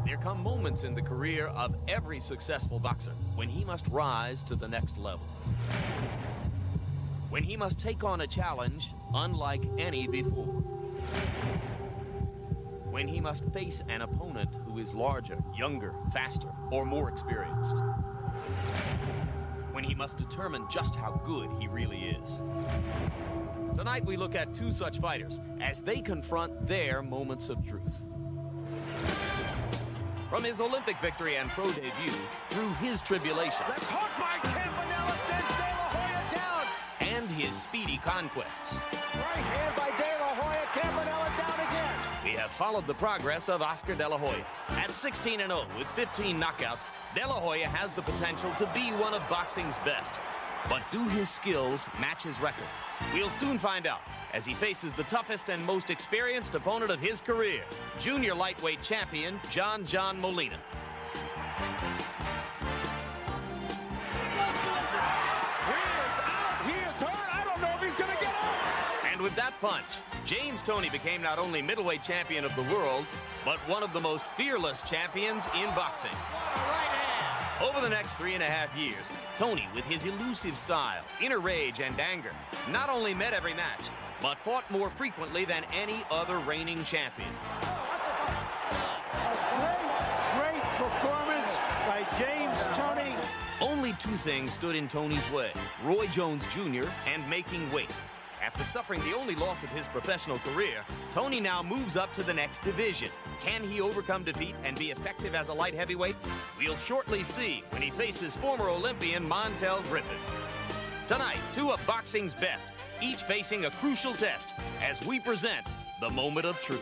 There come moments in the career of every successful boxer when he must rise to the next level. When he must take on a challenge unlike any before. When he must face an opponent who is larger, younger, faster, or more experienced. When he must determine just how good he really is. Tonight we look at two such fighters as they confront their moments of truth. From his Olympic victory and pro debut through his tribulations. That's hooked by Campanella, sends De La Hoya down. And his speedy conquests. Right hand by De La Hoya, Campanella down again. We have followed the progress of Oscar De La Hoya. At 16-0 with 15 knockouts, De La Hoya has the potential to be one of boxing's best. But do his skills match his record? We'll soon find out as he faces the toughest and most experienced opponent of his career, junior lightweight champion John Molina. He is hurt. I don't know if he's going to get up. And with that punch, James Toney became not only middleweight champion of the world, but one of the most fearless champions in boxing. Over the next 3.5 years, Toney, with his elusive style, inner rage, and anger, not only met every match, but fought more frequently than any other reigning champion. Great performance by James Toney. Only two things stood in Toney's way, Roy Jones Jr. and making weight. After suffering the only loss of his professional career, Toney now moves up to the next division. Can he overcome defeat and be effective as a light heavyweight? We'll shortly see when he faces former Olympian Montell Griffin. Tonight, two of boxing's best, each facing a crucial test as we present the moment of truth.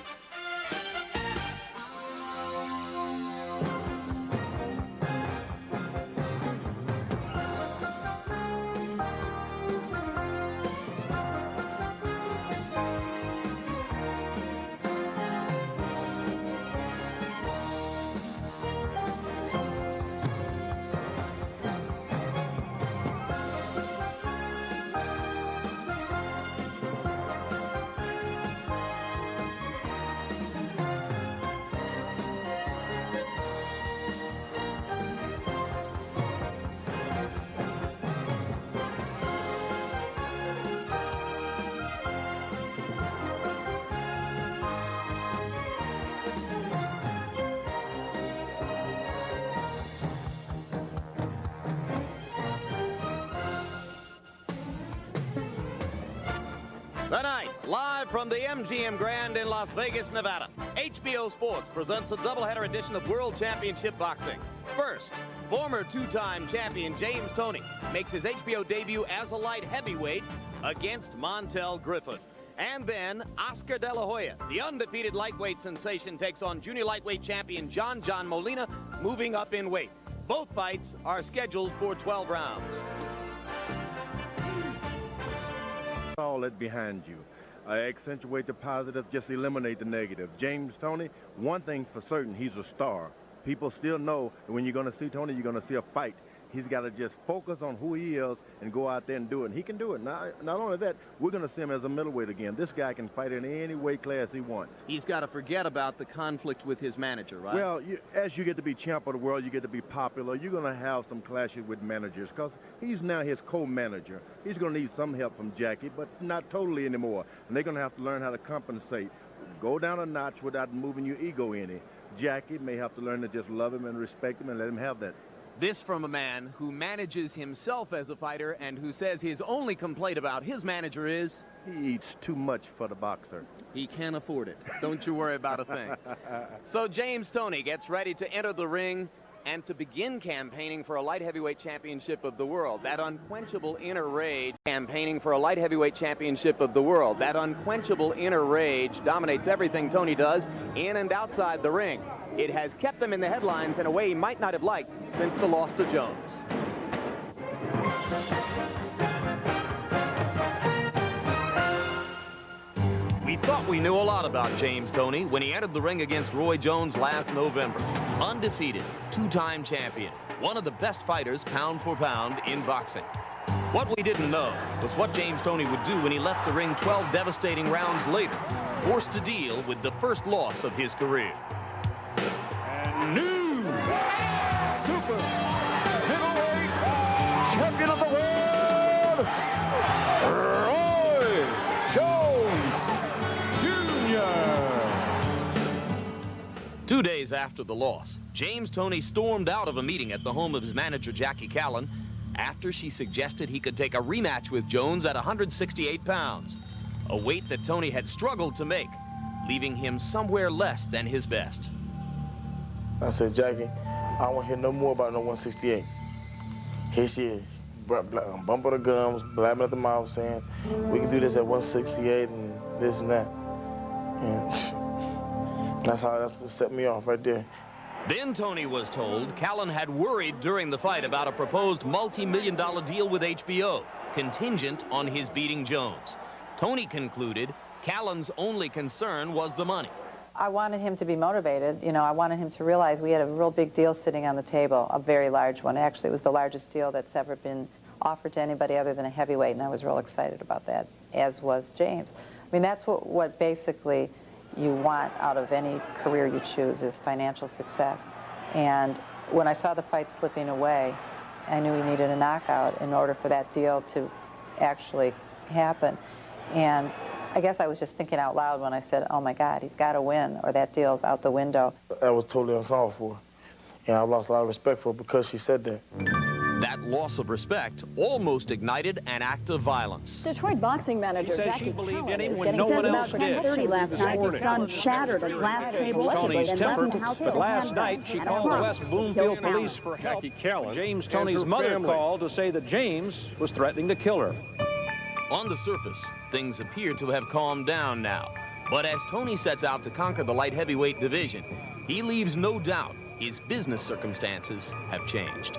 Tonight, live from the MGM Grand in Las Vegas, Nevada, HBO Sports presents a doubleheader edition of World Championship Boxing. First, former two-time champion James Toney makes his HBO debut as a light heavyweight against Montell Griffin. And then, Oscar De La Hoya, the undefeated lightweight sensation, takes on junior lightweight champion John Molina, moving up in weight. Both fights are scheduled for 12 rounds. All that behind you. Accentuate the positive, just eliminate the negative. James Toney, one thing for certain, he's a star. People still know that when you're going to see Toney, you're going to see a fight. He's got to just focus on who he is and go out there and do it. And he can do it. Not only that, we're going to see him as a middleweight again. This guy can fight in any weight class he wants. He's got to forget about the conflict with his manager, right? Well, as you get to be champ of the world, you get to be popular, you're going to have some clashes with managers because he's now his co-manager. He's going to need some help from Jackie, but not totally anymore. And they're going to have to learn how to compensate. Go down a notch without moving your ego any. Jackie may have to learn to just love him and respect him and let him have that. This from a man who manages himself as a fighter and who says his only complaint about his manager is... he eats too much for the boxer. He can't afford it. Don't you worry about a thing. So James Toney gets ready to enter the ring and to begin campaigning for a light heavyweight championship of the world. That unquenchable inner rage, campaigning for a light heavyweight championship of the world. That unquenchable inner rage dominates everything Toney does in and outside the ring. It has kept him in the headlines in a way he might not have liked since the loss to Jones. We thought we knew a lot about James Toney when he entered the ring against Roy Jones last November. Undefeated, two-time champion, one of the best fighters pound for pound in boxing. What we didn't know was what James Toney would do when he left the ring 12 devastating rounds later, forced to deal with the first loss of his career. And 2 days after the loss, James Toney stormed out of a meeting at the home of his manager, Jackie Callan, after she suggested he could take a rematch with Jones at 168 pounds, a weight that Toney had struggled to make, leaving him somewhere less than his best. I said, Jackie, I don't want to hear no more about no 168. Here she is, bumping her gums, blabbing at the mouth, saying, we can do this at 168 and this and that. And that's set me off right there. Then Toney was told Callan had worried during the fight about a proposed multi-million-dollar deal with HBO, contingent on his beating Jones. Toney concluded Callan's only concern was the money. I wanted him to be motivated. You know, I wanted him to realize we had a real big deal sitting on the table, a very large one. Actually, it was the largest deal that's ever been offered to anybody other than a heavyweight, and I was real excited about that, as was James. I mean, that's what basically you want out of any career you choose, is financial success. And when I saw the fight slipping away, I knew he needed a knockout in order for that deal to actually happen. And I guess I was just thinking out loud when I said, oh my God, he's got to win or that deal's out the window. That was totally uncalled for. And I lost a lot of respect for her because she said that. That loss of respect almost ignited an act of violence. Detroit boxing manager Jackie believed Callan in him is when getting no one about else did. 10:30 last night, his son shattered a glass table Toney's and temper, left him house but last night she called the West Bloomfield police for help. James Toney's mother called to say that James was threatening to kill her. On the surface, things appear to have calmed down now. But as Toney sets out to conquer the light heavyweight division, he leaves no doubt his business circumstances have changed.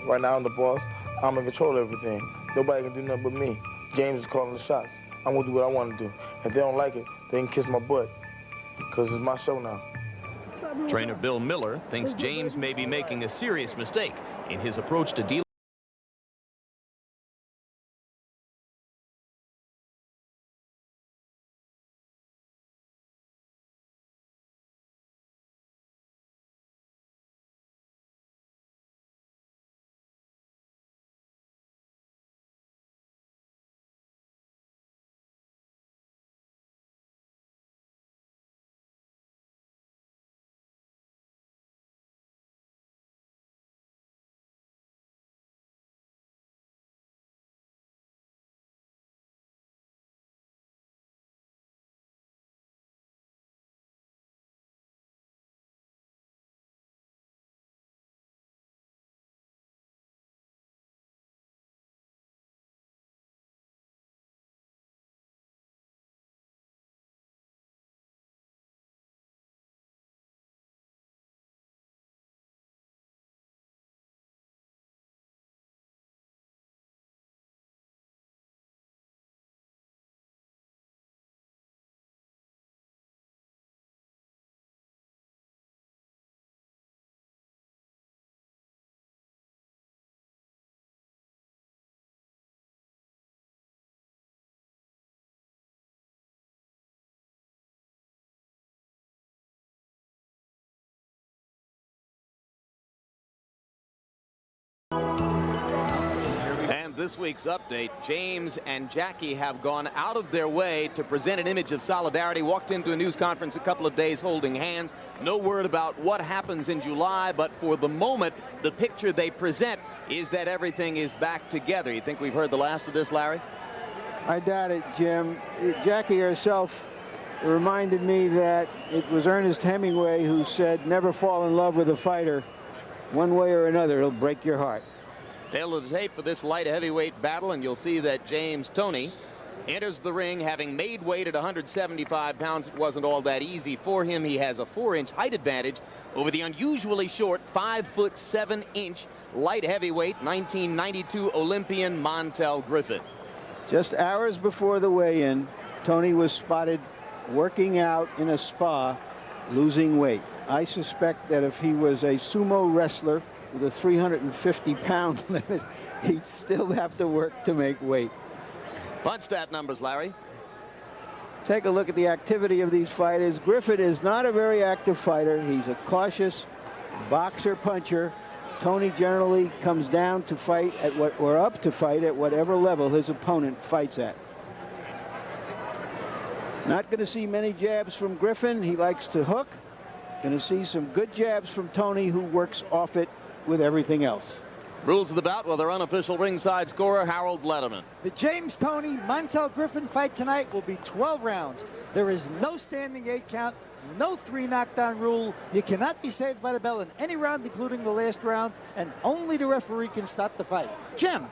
Right now I'm the boss. I'm in control of everything. Nobody can do nothing but me. James is calling the shots. I'm gonna do what I want to do. If they don't like it, they can kiss my butt, because it's my show now. Trainer Bill Miller thinks James may be making a serious mistake in his approach to dealing. And this week's update, James and Jackie have gone out of their way to present an image of solidarity, walked into a news conference a couple of days holding hands. No word about what happens in July, but for the moment, the picture they present is that everything is back together. You think we've heard the last of this, Larry? I doubt it, Jim. Jackie herself reminded me that it was Ernest Hemingway who said, never fall in love with a fighter. One way or another, it'll break your heart. Tail of the tape for this light heavyweight battle, and you'll see that James Toney enters the ring having made weight at 175 pounds. It wasn't all that easy for him. He has a 4-inch height advantage over the unusually short 5'7" light heavyweight 1992 Olympian Montell Griffin. Just hours before the weigh-in, Toney was spotted working out in a spa, losing weight. I suspect that if he was a sumo wrestler with a 350-pound limit, he'd still have to work to make weight. Punch stat numbers, Larry. Take a look at the activity of these fighters. Griffin is not a very active fighter. He's a cautious boxer-puncher. Toney generally comes down to fight at what, or up to fight at whatever level his opponent fights at. Not going to see many jabs from Griffin. He likes to hook. Going to see some good jabs from Toney, who works off it with everything else. Rules of the bout with our unofficial ringside scorer, Harold Letterman. The James Toney Montell Griffin fight tonight will be 12 rounds. There is no standing 8 count, no 3 knockdown rule. You cannot be saved by the bell in any round, including the last round, and only the referee can stop the fight. Jim.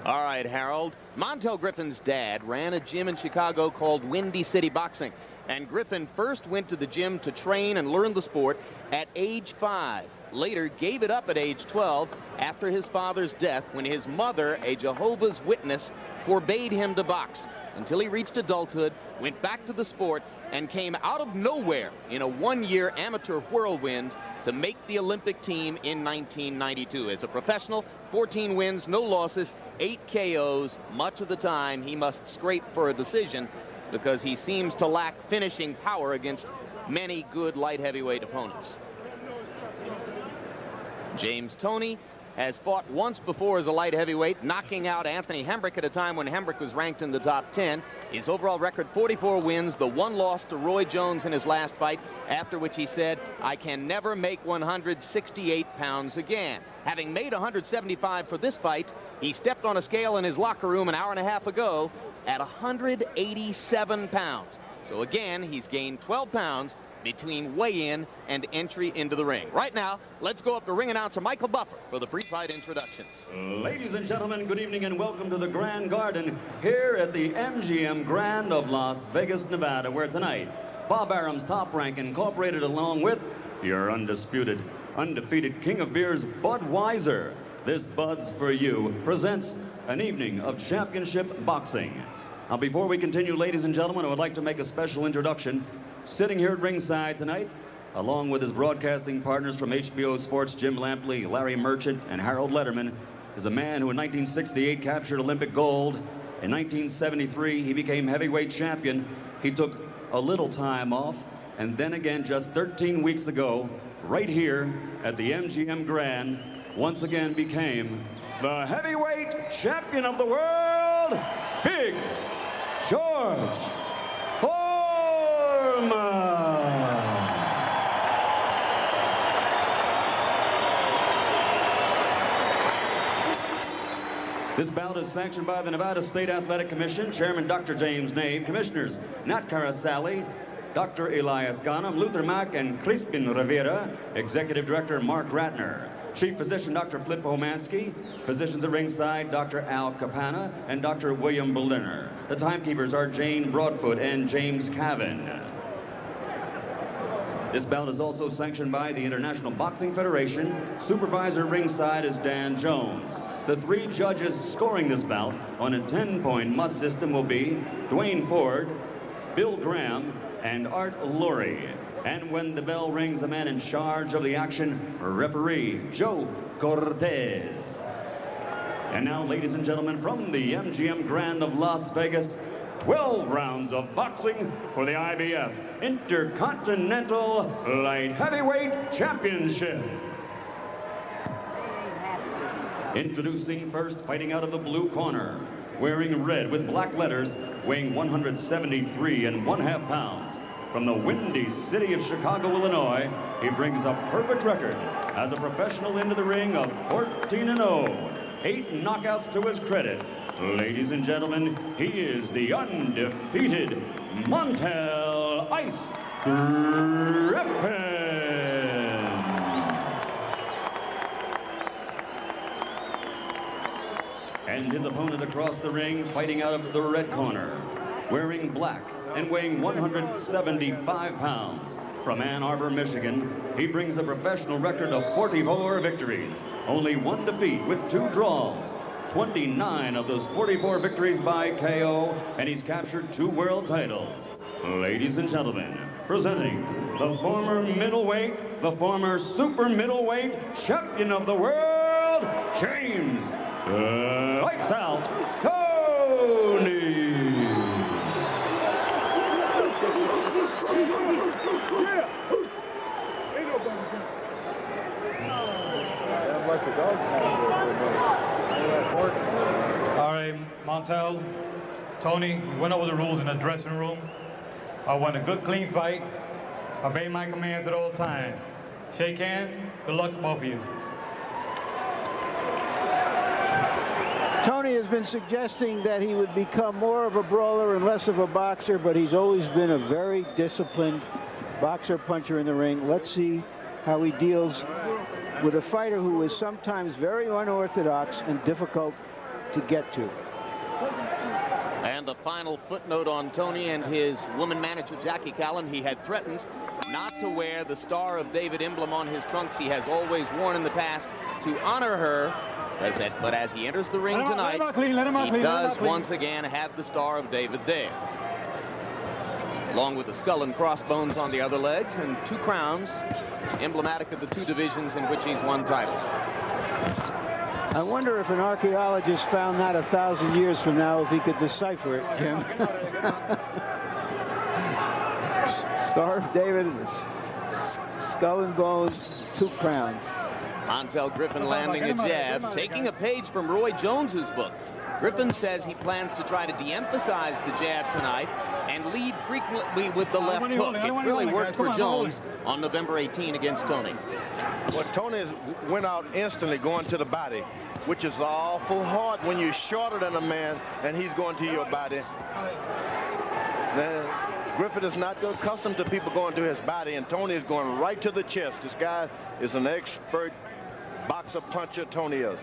All right, Harold. Montell Griffin's dad ran a gym in Chicago called Windy City Boxing, and Griffin first went to the gym to train and learn the sport at age 5. Later gave it up at age 12 after his father's death, when his mother, a Jehovah's Witness, forbade him to box, until he reached adulthood, went back to the sport, and came out of nowhere in a 1-year amateur whirlwind to make the Olympic team in 1992. As a professional, 14 wins, no losses, 8 KOs. Much of the time he must scrape for a decision because he seems to lack finishing power against many good light heavyweight opponents. James Toney has fought once before as a light heavyweight, knocking out Anthony Hembrick at a time when Hembrick was ranked in the top 10. His overall record, 44 wins, the 1 loss to Roy Jones in his last fight, after which he said, "I can never make 168 pounds again." Having made 175 for this fight, he stepped on a scale in his locker room an hour and a half ago at 187 pounds. So again, he's gained 12 pounds between weigh-in and entry into the ring. Right now, let's go up to ring announcer Michael Buffer for the pre-fight introductions. Ladies and gentlemen, good evening and welcome to the Grand Garden here at the MGM Grand of Las Vegas, Nevada, where tonight Bob Arum's Top Rank Incorporated, along with your undisputed, undefeated king of beers, Budweiser, this Bud's for You, presents an evening of championship boxing. Now, before we continue, ladies and gentlemen, I would like to make a special introduction. Sitting here at ringside tonight, along with his broadcasting partners from HBO Sports, Jim Lampley, Larry Merchant, and Harold Letterman, is a man who in 1968 captured Olympic gold. In 1973, he became heavyweight champion. He took a little time off, and then again, just 13 weeks ago, right here at the MGM Grand, once again became the heavyweight champion of the world, Big George Foreman. This bout is sanctioned by the Nevada State Athletic Commission, Chairman Dr. James Nave, Commissioners Nat Carasali, Dr. Elias Ghanem, Luther Mack, and Crispin Rivera, Executive Director Mark Ratner, Chief Physician Dr. Flip Homansky, physicians at ringside Dr. Al Capana and Dr. William Berliner. The timekeepers are Jane Broadfoot and James Cavan. This bout is also sanctioned by the International Boxing Federation. Supervisor ringside is Dan Jones. The 3 judges scoring this bout on a 10-point must system will be Dwayne Ford, Bill Graham, and Art Lurie. And when the bell rings, the man in charge of the action, referee Joe Cortez. And now, ladies and gentlemen, from the MGM Grand of Las Vegas, 12 rounds of boxing for the IBF Intercontinental Light Heavyweight Championship. Introducing first, fighting out of the blue corner, wearing red with black letters, weighing 173 1/2 pounds. From the Windy City of Chicago, Illinois, he brings a perfect record as a professional into the ring of 14-0. 8 knockouts to his credit. Ladies and gentlemen, he is the undefeated Montell Ice Griffin. And his opponent across the ring, fighting out of the red corner, wearing black and weighing 175 pounds. From Ann Arbor, Michigan, he brings a professional record of 44 victories, only 1 defeat with 2 draws. 29 of those 44 victories by KO, and he's captured 2 world titles. Ladies and gentlemen, presenting the former middleweight, the former super middleweight champion of the world, James Lights Out Toney. All right, Montell, Toney, we went over the rules in the dressing room. I won a good, clean fight. Obey my commands at all times. Shake hands. Good luck to both of you. Toney has been suggesting that he would become more of a brawler and less of a boxer, but he's always been a very disciplined boxer puncher in the ring. Let's see how he deals with a fighter who is sometimes very unorthodox and difficult to get to. And the final footnote on Toney and his woman manager, Jackie Callan. He had threatened not to wear the Star of David emblem on his trunks. He has always worn in the past to honor her. But as he enters the ring tonight, he does once again have the Star of David there, along with the skull and crossbones on the other legs and 2 crowns, emblematic of the 2 divisions in which he's won titles. I wonder if an archaeologist found that 1,000 years from now, if he could decipher it, Jim. Star of David, skull and bones, 2 crowns. Montell Griffin landing a jab, taking a page from Roy Jones's book. Griffin says he plans to try to de-emphasize the jab tonight and lead frequently with the left hook. It really worked for Jones on November 18 against Toney. Well, Toney went out instantly going to the body, which is awful hard when you're shorter than a man and he's going to your body. Now, Griffin is not accustomed to people going to his body, and Toney is going right to the chest. This guy is an expert boxer puncher, Toney is.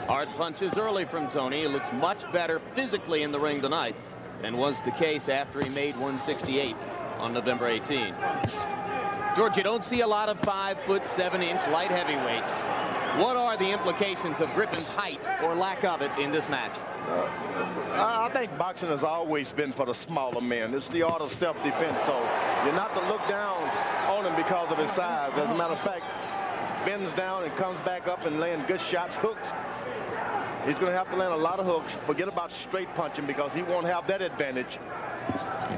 Hard punches early from Toney. He looks much better physically in the ring tonight than was the case after he made 168 on November 18. George, you don't see a lot of 5'7" light heavyweights. What are the implications of Griffin's height or lack of it in this match? I think boxing has always been for the smaller men. It's the art of self-defense, so you're not to look down on him because of his size. As a matter of fact, bends down and comes back up and laying good shots, hooks. He's going to have to land a lot of hooks. Forget about straight punching because he won't have that advantage.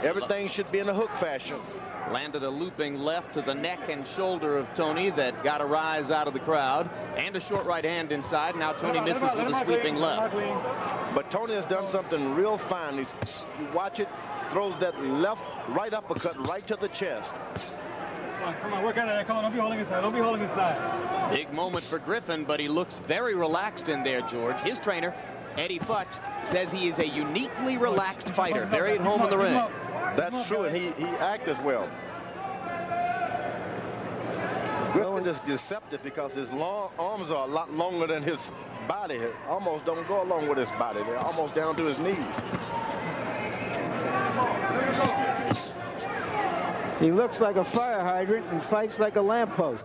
Everything should be in a hook fashion. Landed a looping left to the neck and shoulder of Toney that got a rise out of the crowd, and a short right hand inside. Now Toney misses with a sweeping left. But Toney has done something real fine. You watch it, throws that left right uppercut right to the chest. Come on, work out of there. Come on, don't be holding inside. Don't be holding inside. Big moment for Griffin, but he looks very relaxed in there, George. His trainer, Eddie Futch, says he is a uniquely relaxed fighter, very at home in the ring. That's true, and he acts as well. Griffin is deceptive because his long arms are a lot longer than his body. Almost don't go along with his body. They're almost down to his knees. He looks like a fire hydrant and fights like a lamppost.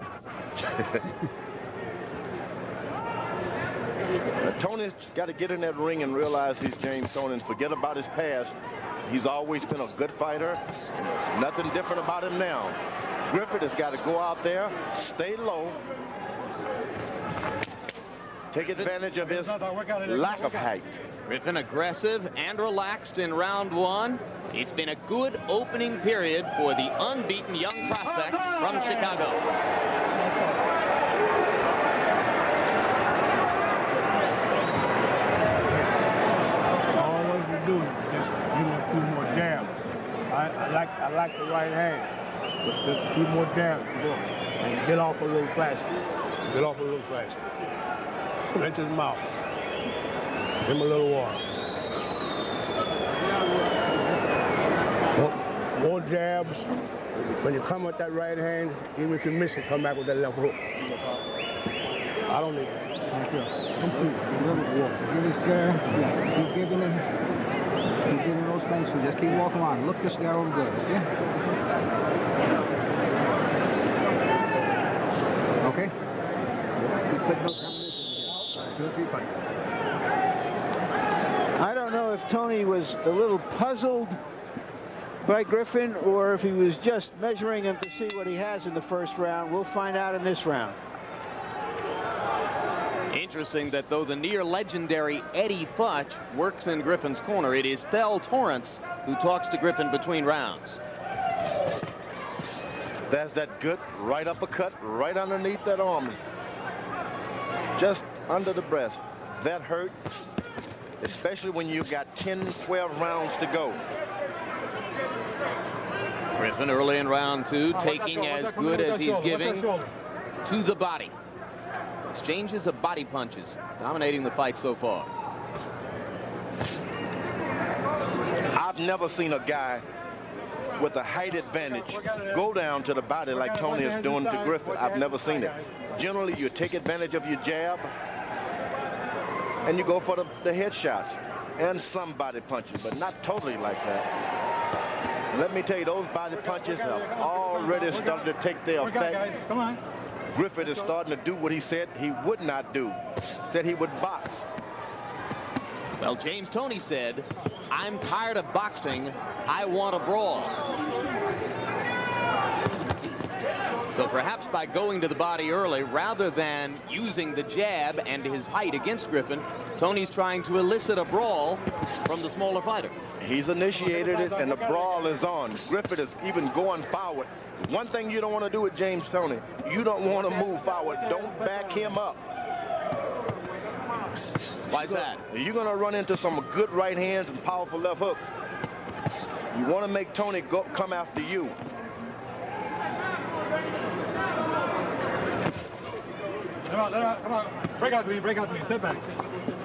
Toney's got to get in that ring and realize he's James Toney and forget about his past. He's always been a good fighter. Nothing different about him now. Griffin has got to go out there, stay low, take advantage of his lack of height. Griffin aggressive and relaxed in round 1. It's been a good opening period for the unbeaten young prospect from Chicago. All what you do is just give him a few more jabs. I like the right hand. But just a few more jabs to go. And get off a little faster. Get off a little faster. Rinse his mouth. Give him a little water. More jabs. When you come with that right hand, even if you miss it, come back with that left hook. I don't need that. Give this guy, keep giving those things. So just keep walking on. Look this guy over good, okay? Okay? Keep putting those combinations together. 2 or 3 fights. I don't know if Toney was a little puzzled by Griffin or if he was just measuring him to see what he has in the first round. We'll find out in this round. Interesting that though the near legendary Eddie Futch works in Griffin's corner, it is Thel Torrance who talks to Griffin between rounds. There's that good right uppercut right underneath that arm. Just under the breast. That hurt, especially when you've got 10, 12 rounds to go. Griffin early in round 2, taking as good as he's giving to the body. Exchanges of body punches dominating the fight so far. I've never seen a guy with a height advantage go down to the body like Toney is doing to Griffin. I've never seen it. Generally, you take advantage of your jab and you go for the headshots and some body punches, but not totally like that. Let me tell you, those body punches have already started to take their effect. Come on. Griffin is starting to do what he said he would not do. Said he would box. Well, James Toney said, "I'm tired of boxing. I want a brawl." So perhaps by going to the body early, rather than using the jab and his height against Griffin, Toney's trying to elicit a brawl from the smaller fighter. He's initiated it, and the brawl is on. Griffin is even going forward. One thing you don't want to do with James Toney, you don't want to move forward. Don't back him up. Why is that? You're going to run into some good right hands and powerful left hooks. You want to make Toney come after you. Come on. Break out to me, sit back.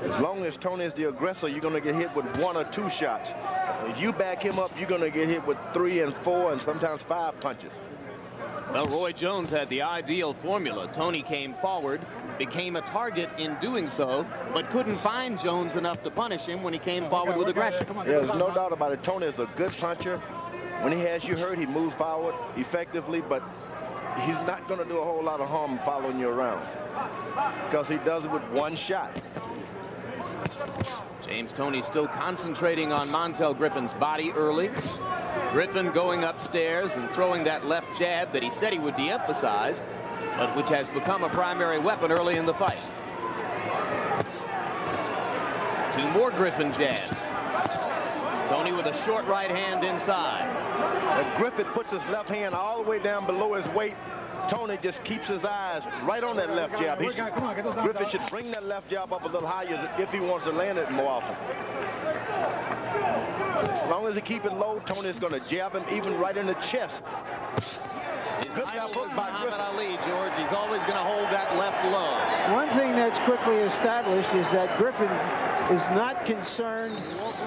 As long as Toney is the aggressor, you're going to get hit with 1 or 2 shots. If you back him up, you're going to get hit with 3 and 4 and sometimes 5 punches. Well, Roy Jones had the ideal formula. Toney came forward, became a target in doing so, but couldn't find Jones enough to punish him when he came forward with aggression. Yeah, there's no doubt about it. Toney is a good puncher. When he has you hurt, he moves forward effectively, but he's not going to do a whole lot of harm following you around because he does it with 1 shot. James Toney still concentrating on Montell Griffin's body early. Griffin going upstairs and throwing that left jab that he said he would de-emphasize, but which has become a primary weapon early in the fight. 2 more Griffin jabs. Toney with a short right hand inside. Griffin puts his left hand all the way down below his weight. Toney just keeps his eyes right on that left jab. Griffin should bring that left jab up a little higher if he wants to land it more often. As long as he keeps it low, Toney's going to jab him even right in the chest. Good left hook by Muhammad Ali, George. He's always going to hold that left low. One thing that's quickly established is that Griffin is not concerned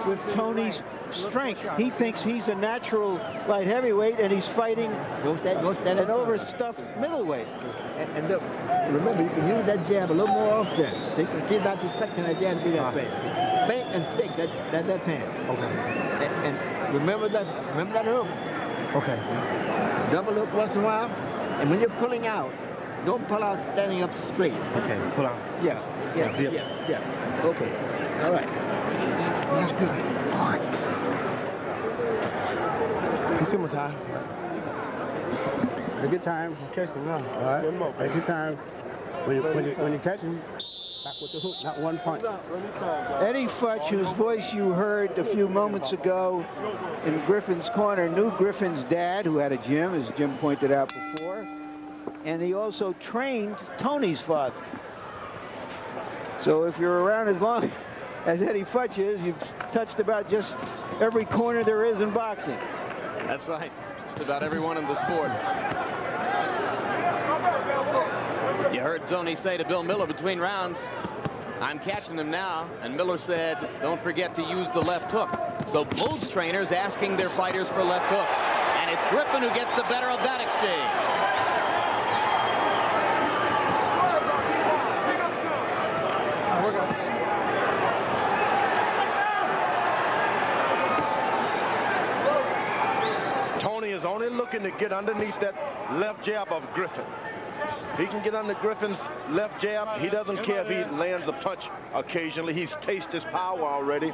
with Toney's strength. He thinks he's a natural light heavyweight, and he's fighting an overstuffed middleweight. And look, remember, you can use that jab a little more often. So you can keep not expecting that jab to be that fast. Faint and thick, that left hand. Okay. And remember that hook. Okay. Double hook once in a while, and when you're pulling out, don't pull out standing up straight. Okay, pull out. Yeah. Okay. All right. That's good. You see my time? Take your time. Catch him now. All right. Take your time. When you catch him, back with the hook, not 1 punch. Eddie Futch, whose voice you heard a few moments ago in Griffin's corner, knew Griffin's dad, who had a gym, as Jim pointed out before, and he also trained Toney's father. So if you're around as long as Eddie Futch is, you've touched about just every corner there is in boxing. That's right. Just about everyone in the sport. You heard Toney say to Bill Miller between rounds, "I'm catching him now." And Miller said, "Don't forget to use the left hook." So both trainers asking their fighters for left hooks. And it's Griffin who gets the better of that exchange. Toney is only looking to get underneath that left jab of Griffin. If he can get under Griffin's left jab, he doesn't care if he lands a punch occasionally. He's tasted his power already.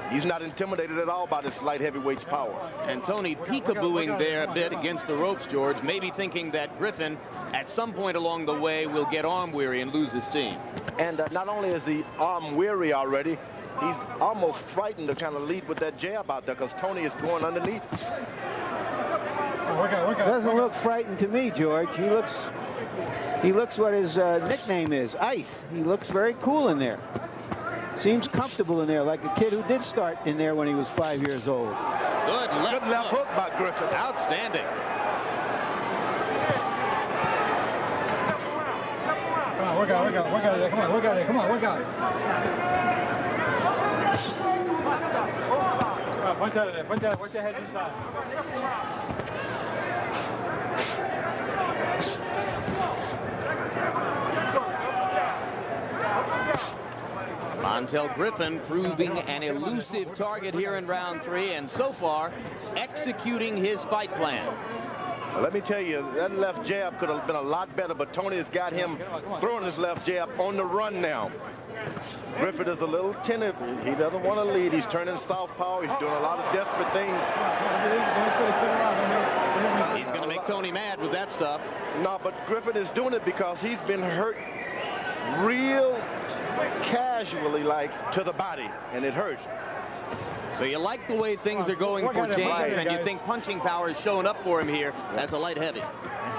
He's not intimidated at all by this light heavyweight's power. And Toney peekabooing there a bit against the ropes, George, maybe thinking that Griffin, at some point along the way, will get arm weary and lose his steam. And not only is he arm weary already, he's almost frightened to kind of lead with that jab out there because Toney is going underneath. Doesn't look frightened to me, George. He looks what his nickname is, Ice. He looks very cool in there. Seems comfortable in there, like a kid who did start in there when he was 5 years old. Good left hook by Griffin. Outstanding. Come on, work out there. Come on, work out there. Come on, work out. Punch out of there. Punch out. Watch your head inside. Montell Griffin proving an elusive target here in round 3, and so far executing his fight plan. Well, let me tell you, that left jab could have been a lot better, but Toney has got him throwing his left jab on the run now. Griffin is a little timid. He doesn't want to lead. He's turning southpaw. He's doing a lot of desperate things. He's going to make Toney mad with that stuff. No, but Griffin is doing it because he's been hurt real casually, like to the body, and it hurts. So you like the way things are going for James, and you think punching power is showing up for him here as a light heavy.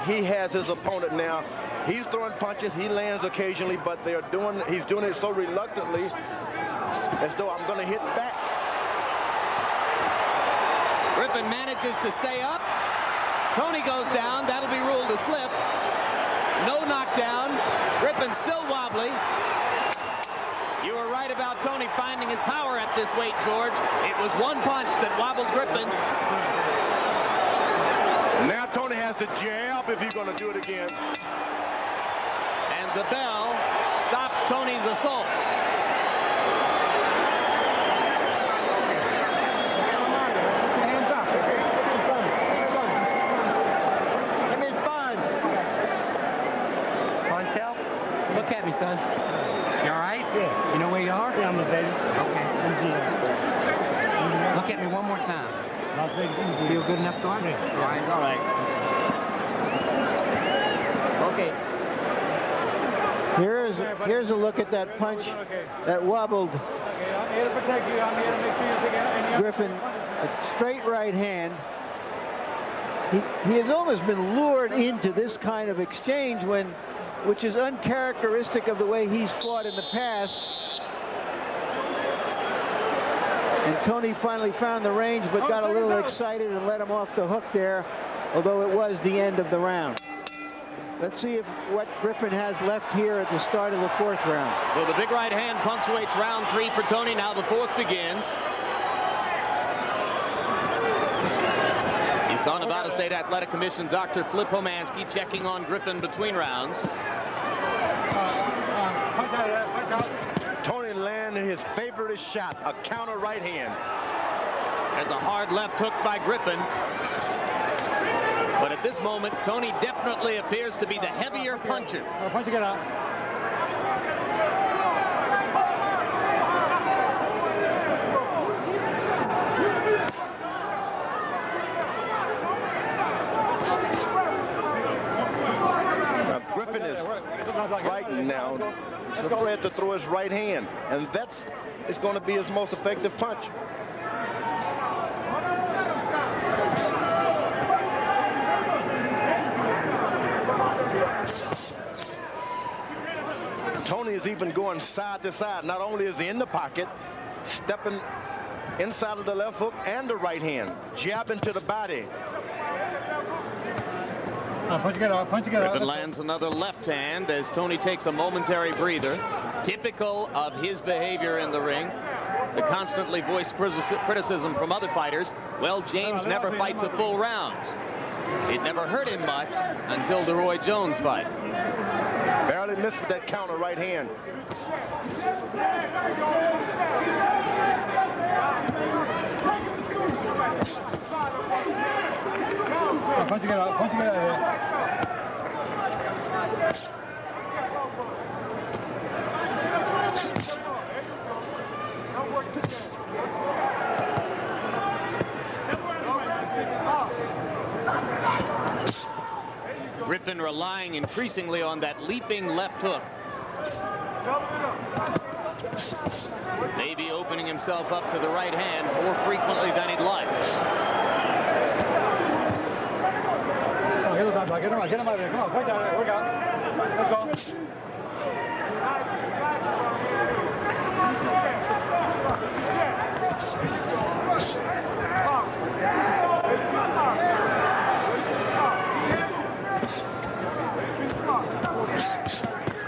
He has his opponent now. He's throwing punches. He lands occasionally, but he's doing it so reluctantly, as though I'm going to hit back. Griffin manages to stay up. Toney goes down. That'll be ruled a slip. No knockdown. Griffin still wobbly. You were right about Toney finding his power at this weight, George. It was one punch that wobbled Griffin. Now Toney has to jab if he's going to do it again. And the bell stops Toney's assault. Hands up. Give me his sponge. Montell, look at me, son. You all right? Yeah. You know where you are? Yeah, I'm a baby. Okay. Look at me one more time. Feel good enough going? Yeah. All right. All right. Okay. Here's a look at that punch that wobbled I'm here to protect you. I'm here to make sure you take any Griffin. A straight right hand. He has almost been lured into this kind of exchange which is uncharacteristic of the way he's fought in the past. And Toney finally found the range, but got a little excited and let him off the hook there, although it was the end of the round. Let's see what Griffin has left here at the start of the 4th round. So the big right hand punctuates round 3 for Toney. Now the 4th begins. You saw Nevada State Athletic Commission Dr. Flip Homansky checking on Griffin between rounds. Toney landed his favorite shot, a counter right hand. There's a hard left hook by Griffin. But at this moment, Toney definitely appears to be the heavier puncher. Punch it out. Now, Griffin is frightened now. He's afraid to throw his right hand, and it's going to be his most effective punch. Toney is even going side to side. Not only is he in the pocket, stepping inside of the left hook and the right hand, jabbing to the body. Punch it out. Griffin lands another left hand as Toney takes a momentary breather. Typical of his behavior in the ring. The constantly voiced criticism from other fighters. Well, James never fights a full round. It never hurt him much until the Roy Jones fight. Barely missed with that counter right hand. Punch it out here. Griffin relying increasingly on that leaping left hook. Maybe opening himself up to the right hand more frequently than he'd like. Get him out of there. Come on, work out. Work out. Let's go.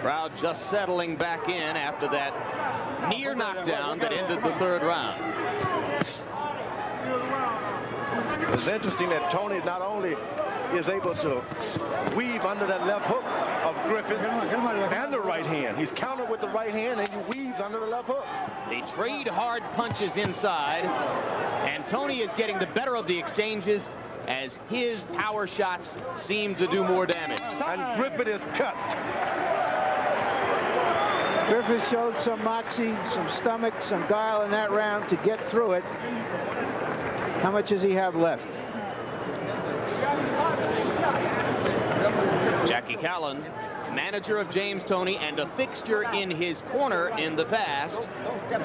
Crowd just settling back in after that near knockdown that ended the third round. It's interesting that Toney not only is able to weave under that left hook of Griffin and the right hand. He's countered with the right hand and he weaves under the left hook. They trade hard punches inside, and Toney is getting the better of the exchanges as his power shots seem to do more damage. And Griffin is cut. Griffin showed some moxie, some stomach, some guile in that round to get through it. How much does he have left? Jackie Callan, manager of James Toney and a fixture in his corner in the past,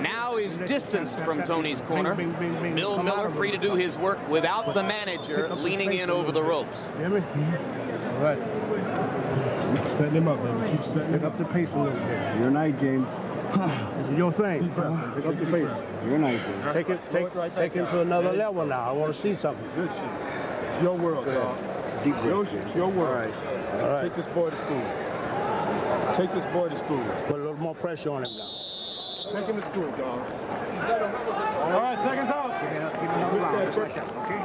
now is distanced from Toney's corner. Bill Miller free to do his work without the manager leaning in over the ropes. Hear me? All right. Keep setting him up, baby. Keep setting up the pace a little bit. Your night, James. This is your thing. Pick up the pace. Your night, James. Take it to another level now. I want to see something. Good shit. It's your world, dog. It's your world. All right. Take this boy to school. Take this boy to school. Put a little more pressure on him now. Take him to school, dog. All right, seconds out. Give me another round, just like that, okay?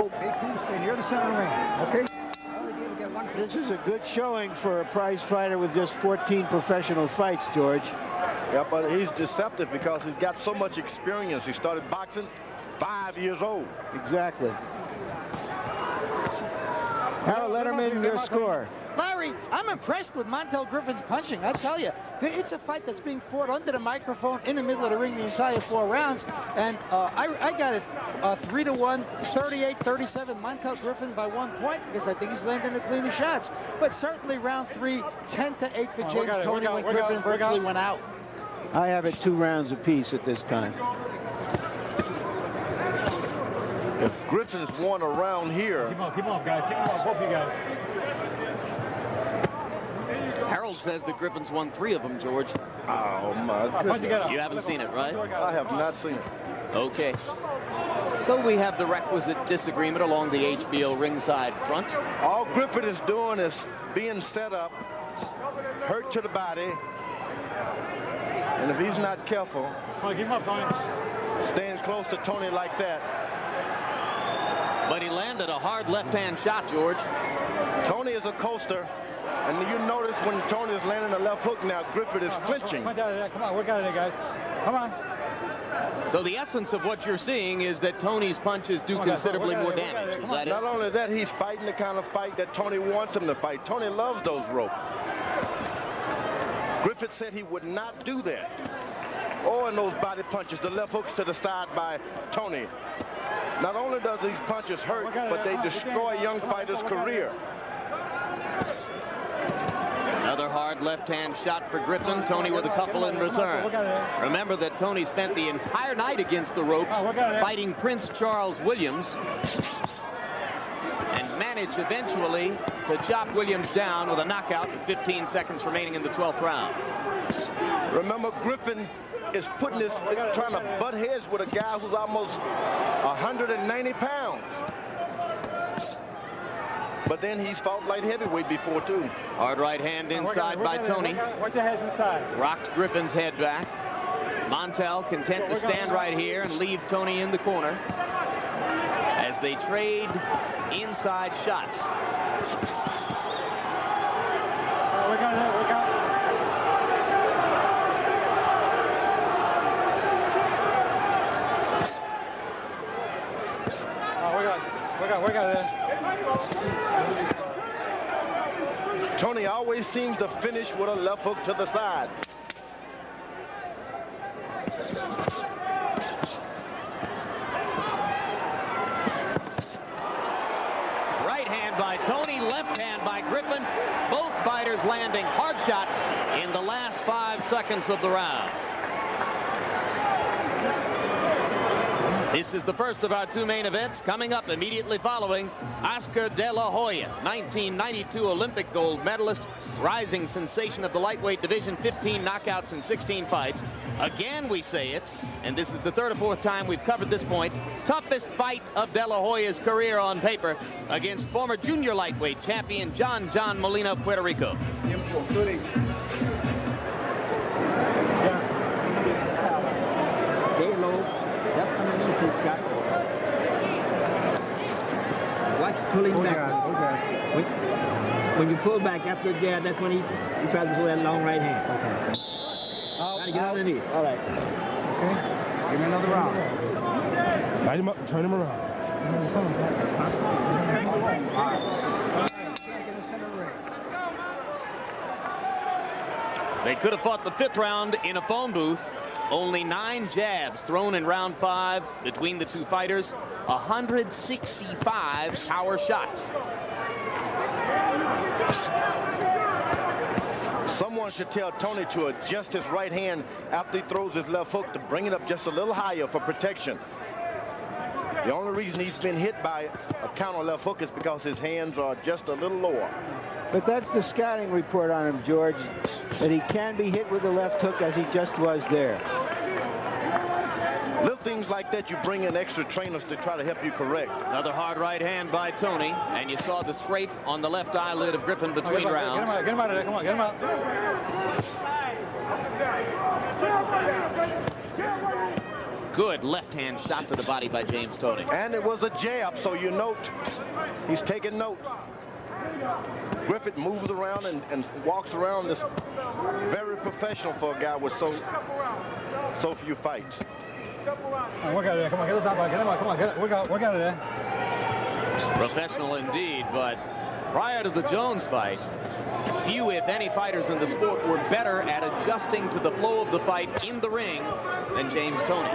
Okay, cool, stay near the center ring, okay? This is a good showing for a prize fighter with just 14 professional fights, George. Yeah, but he's deceptive because he's got so much experience. He started boxing 5 years old. Exactly. Harold Letterman, your score. Larry, I'm impressed with Montell Griffin's punching. I tell you, it's a fight that's being fought under the microphone in the middle of the ring the entire 4 rounds. And I got it 3-1, 38-37, Montell Griffin by 1 point because I think he's landing the cleaner shots. But certainly round 3, 10-8 for James Toney when Griffin virtually went out. I have it 2 rounds apiece at this time. If Griffin's won around here. Keep on, guys. Keep on, both of you guys. Harold says that Griffin's won 3 of them, George. Oh, my goodness. You haven't seen it, right? I have not seen it. Okay. So we have the requisite disagreement along the HBO ringside front. All Griffin is doing is being set up, hurt to the body. And if he's not careful, Keep him up, Tony. staying close to Toney like that. But he landed a hard left-hand shot, George. Toney is a coaster. And you notice when Toney is landing a left hook now, Griffin is clinching. Come on, work out of there, guys. Come on. So the essence of what you're seeing is that Toney's punches do considerably more damage. Is that it? Not only that, he's fighting the kind of fight that Toney wants him to fight. Toney loves those ropes. Griffin said he would not do that. Oh, and those body punches, the left hooks to the side by Toney. Not only does these punches hurt, but they destroy a young fighter's career. Another hard left-hand shot for Griffin. Toney with a couple in return. Remember that Toney spent the entire night against the ropes fighting Prince Charles Williams and managed eventually to chop Williams down with a knockout with 15 seconds remaining in the 12th round. Remember, Griffin is trying to butt heads with a guy who's almost 190 pounds. But then he's fought light heavyweight before, too. Hard right hand inside by Toney. Watch your heads inside. Rocked Griffin's head back. Montell content to stand right here and leave Toney in the corner as they trade inside shots. Work out. Work out there. Toney always seems to finish with a left hook to the side. Right hand by Toney, left hand by Griffin. Both fighters landing hard shots in the last 5 seconds of the round. This is the first of our 2 main events. Coming up immediately following, Oscar De La Hoya, 1992 Olympic gold medalist, rising sensation of the lightweight division, 15 knockouts in 16 fights. Again, we say it, and this is the third or fourth time we've covered this point. Toughest fight of De La Hoya's career on paper against former junior lightweight champion John Molina of Puerto Rico. Stay low, just underneath his shot. Watch pulling back. When you pull back after the jab, that's when he tries to pull that long right hand. Okay. Got to get underneath. All right. Okay. Give me another round. Light him up and turn him around. They could have fought the 5th round in a phone booth. Only 9 jabs thrown in round 5 between the two fighters. 165 power shots. Someone should tell Toney to adjust his right hand after he throws his left hook to bring it up just a little higher for protection. The only reason he's been hit by a counter left hook is because his hands are just a little lower. But that's the scouting report on him, George, that he can be hit with the left hook as he just was there. Little things like that, you bring in extra trainers to try to help you correct. Another hard right hand by Toney, and you saw the scrape on the left eyelid of Griffin between rounds. Get him out of there. Come on, get him out. Good left hand shot to the body by James Toney. And it was a jab, so you note he's taking notes. Griffin moves around and walks around this very professional for a guy with so few fights. Work out of there. Come on, get the top out. Get him out. Come on, work out of there. Professional indeed, but prior to the Jones fight, few, if any, fighters in the sport were better at adjusting to the flow of the fight in the ring than James Toney.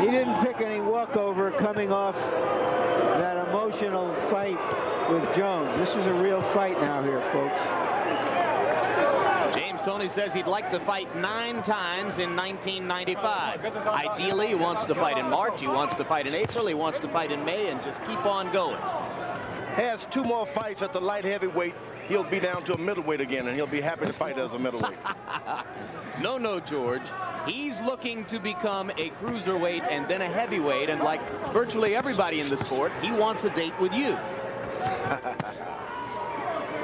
He didn't pick any walkover coming off that emotional fight with Jones. This is a real fight now here, folks. James Toney says he'd like to fight 9 times in 1995. Ideally, he wants to fight in March, he wants to fight in April, he wants to fight in May, and just keep on going. Has 2 more fights at the light heavyweight, he'll be down to a middleweight again, and he'll be happy to fight as a middleweight. No, George. He's looking to become a cruiserweight and then a heavyweight, and like virtually everybody in the sport, he wants a date with you.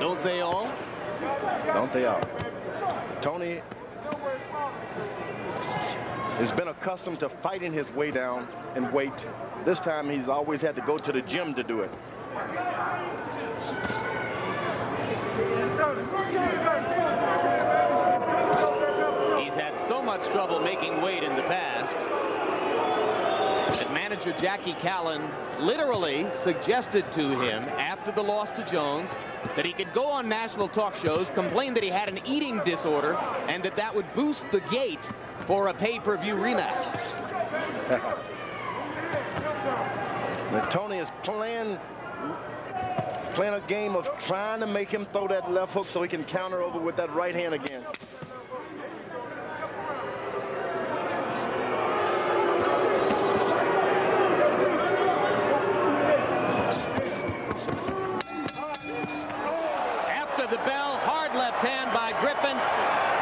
Don't they all? Don't they all? Toney has been accustomed to fighting his way down in weight. This time he's always had to go to the gym to do it. He's had so much trouble making weight in the past that manager Jackie Callan literally suggested to him after the loss to Jones that he could go on national talk shows, complain that he had an eating disorder, and that would boost the gate for a pay-per-view rematch. But Toney is playing a game of trying to make him throw that left hook so he can counter over with that right hand again. After the bell, hard left hand by Griffin.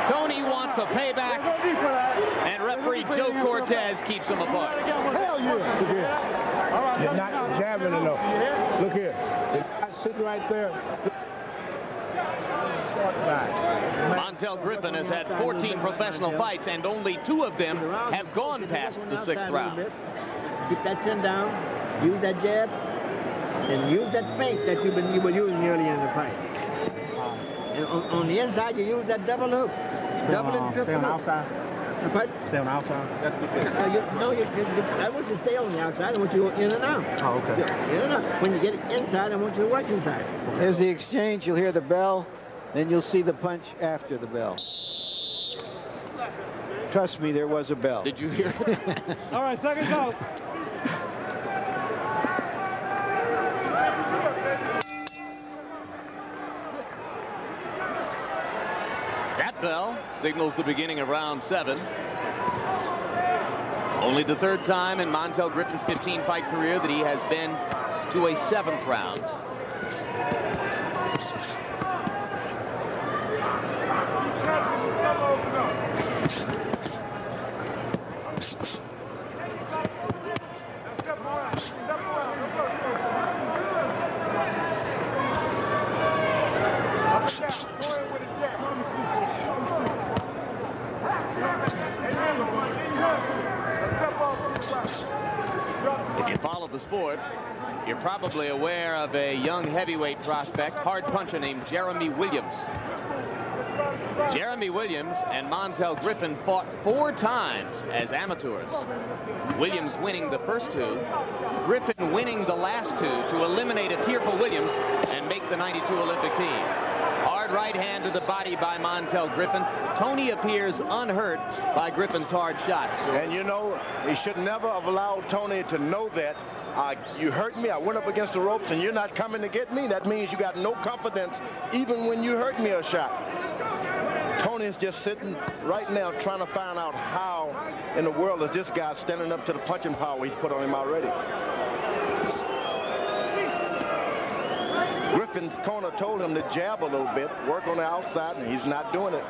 Toney wants a payback, and referee Joe Cortez keeps them apart. Hell yeah. You're not jabbing enough. Look here. It's sitting right there. Montell Griffin has had 14 professional fights, and only 2 of them have gone past the 6th round. Keep that chin down. Use that jab. And use that feint that you were using earlier in the fight. And on the inside, you use that double hook. Double and triple hook. What? Stay on the outside. That's good. I want you to stay on the outside. I want you to go in and out. Oh, okay. In and out. When you get inside, I want you to work inside. Here's the exchange. You'll hear the bell, then you'll see the punch after the bell. Trust me, there was a bell. Did you hear it? All right, seconds out. That bell signals the beginning of round 7. Only the 3rd time in Montell Griffin's 15-fight career that he has been to a 7th round. court, you're probably aware of a young heavyweight prospect, hard puncher named Jeremy Williams. Jeremy Williams and Montell Griffin fought 4 times as amateurs. Williams winning the first 2, Griffin winning the last 2 to eliminate a tear for Williams and make the '92 Olympic team. Hard right hand to the body by Montell Griffin. Toney appears unhurt by Griffin's hard shots. And you know, he should never have allowed Toney to know that. You hurt me, I went up against the ropes, and you're not coming to get me. That means you got no confidence even when you hurt me a shot. Toney's just sitting right now trying to find out how in the world is this guy standing up to the punching power he's put on him already. Griffin's corner told him to jab a little bit, work on the outside, and he's not doing it.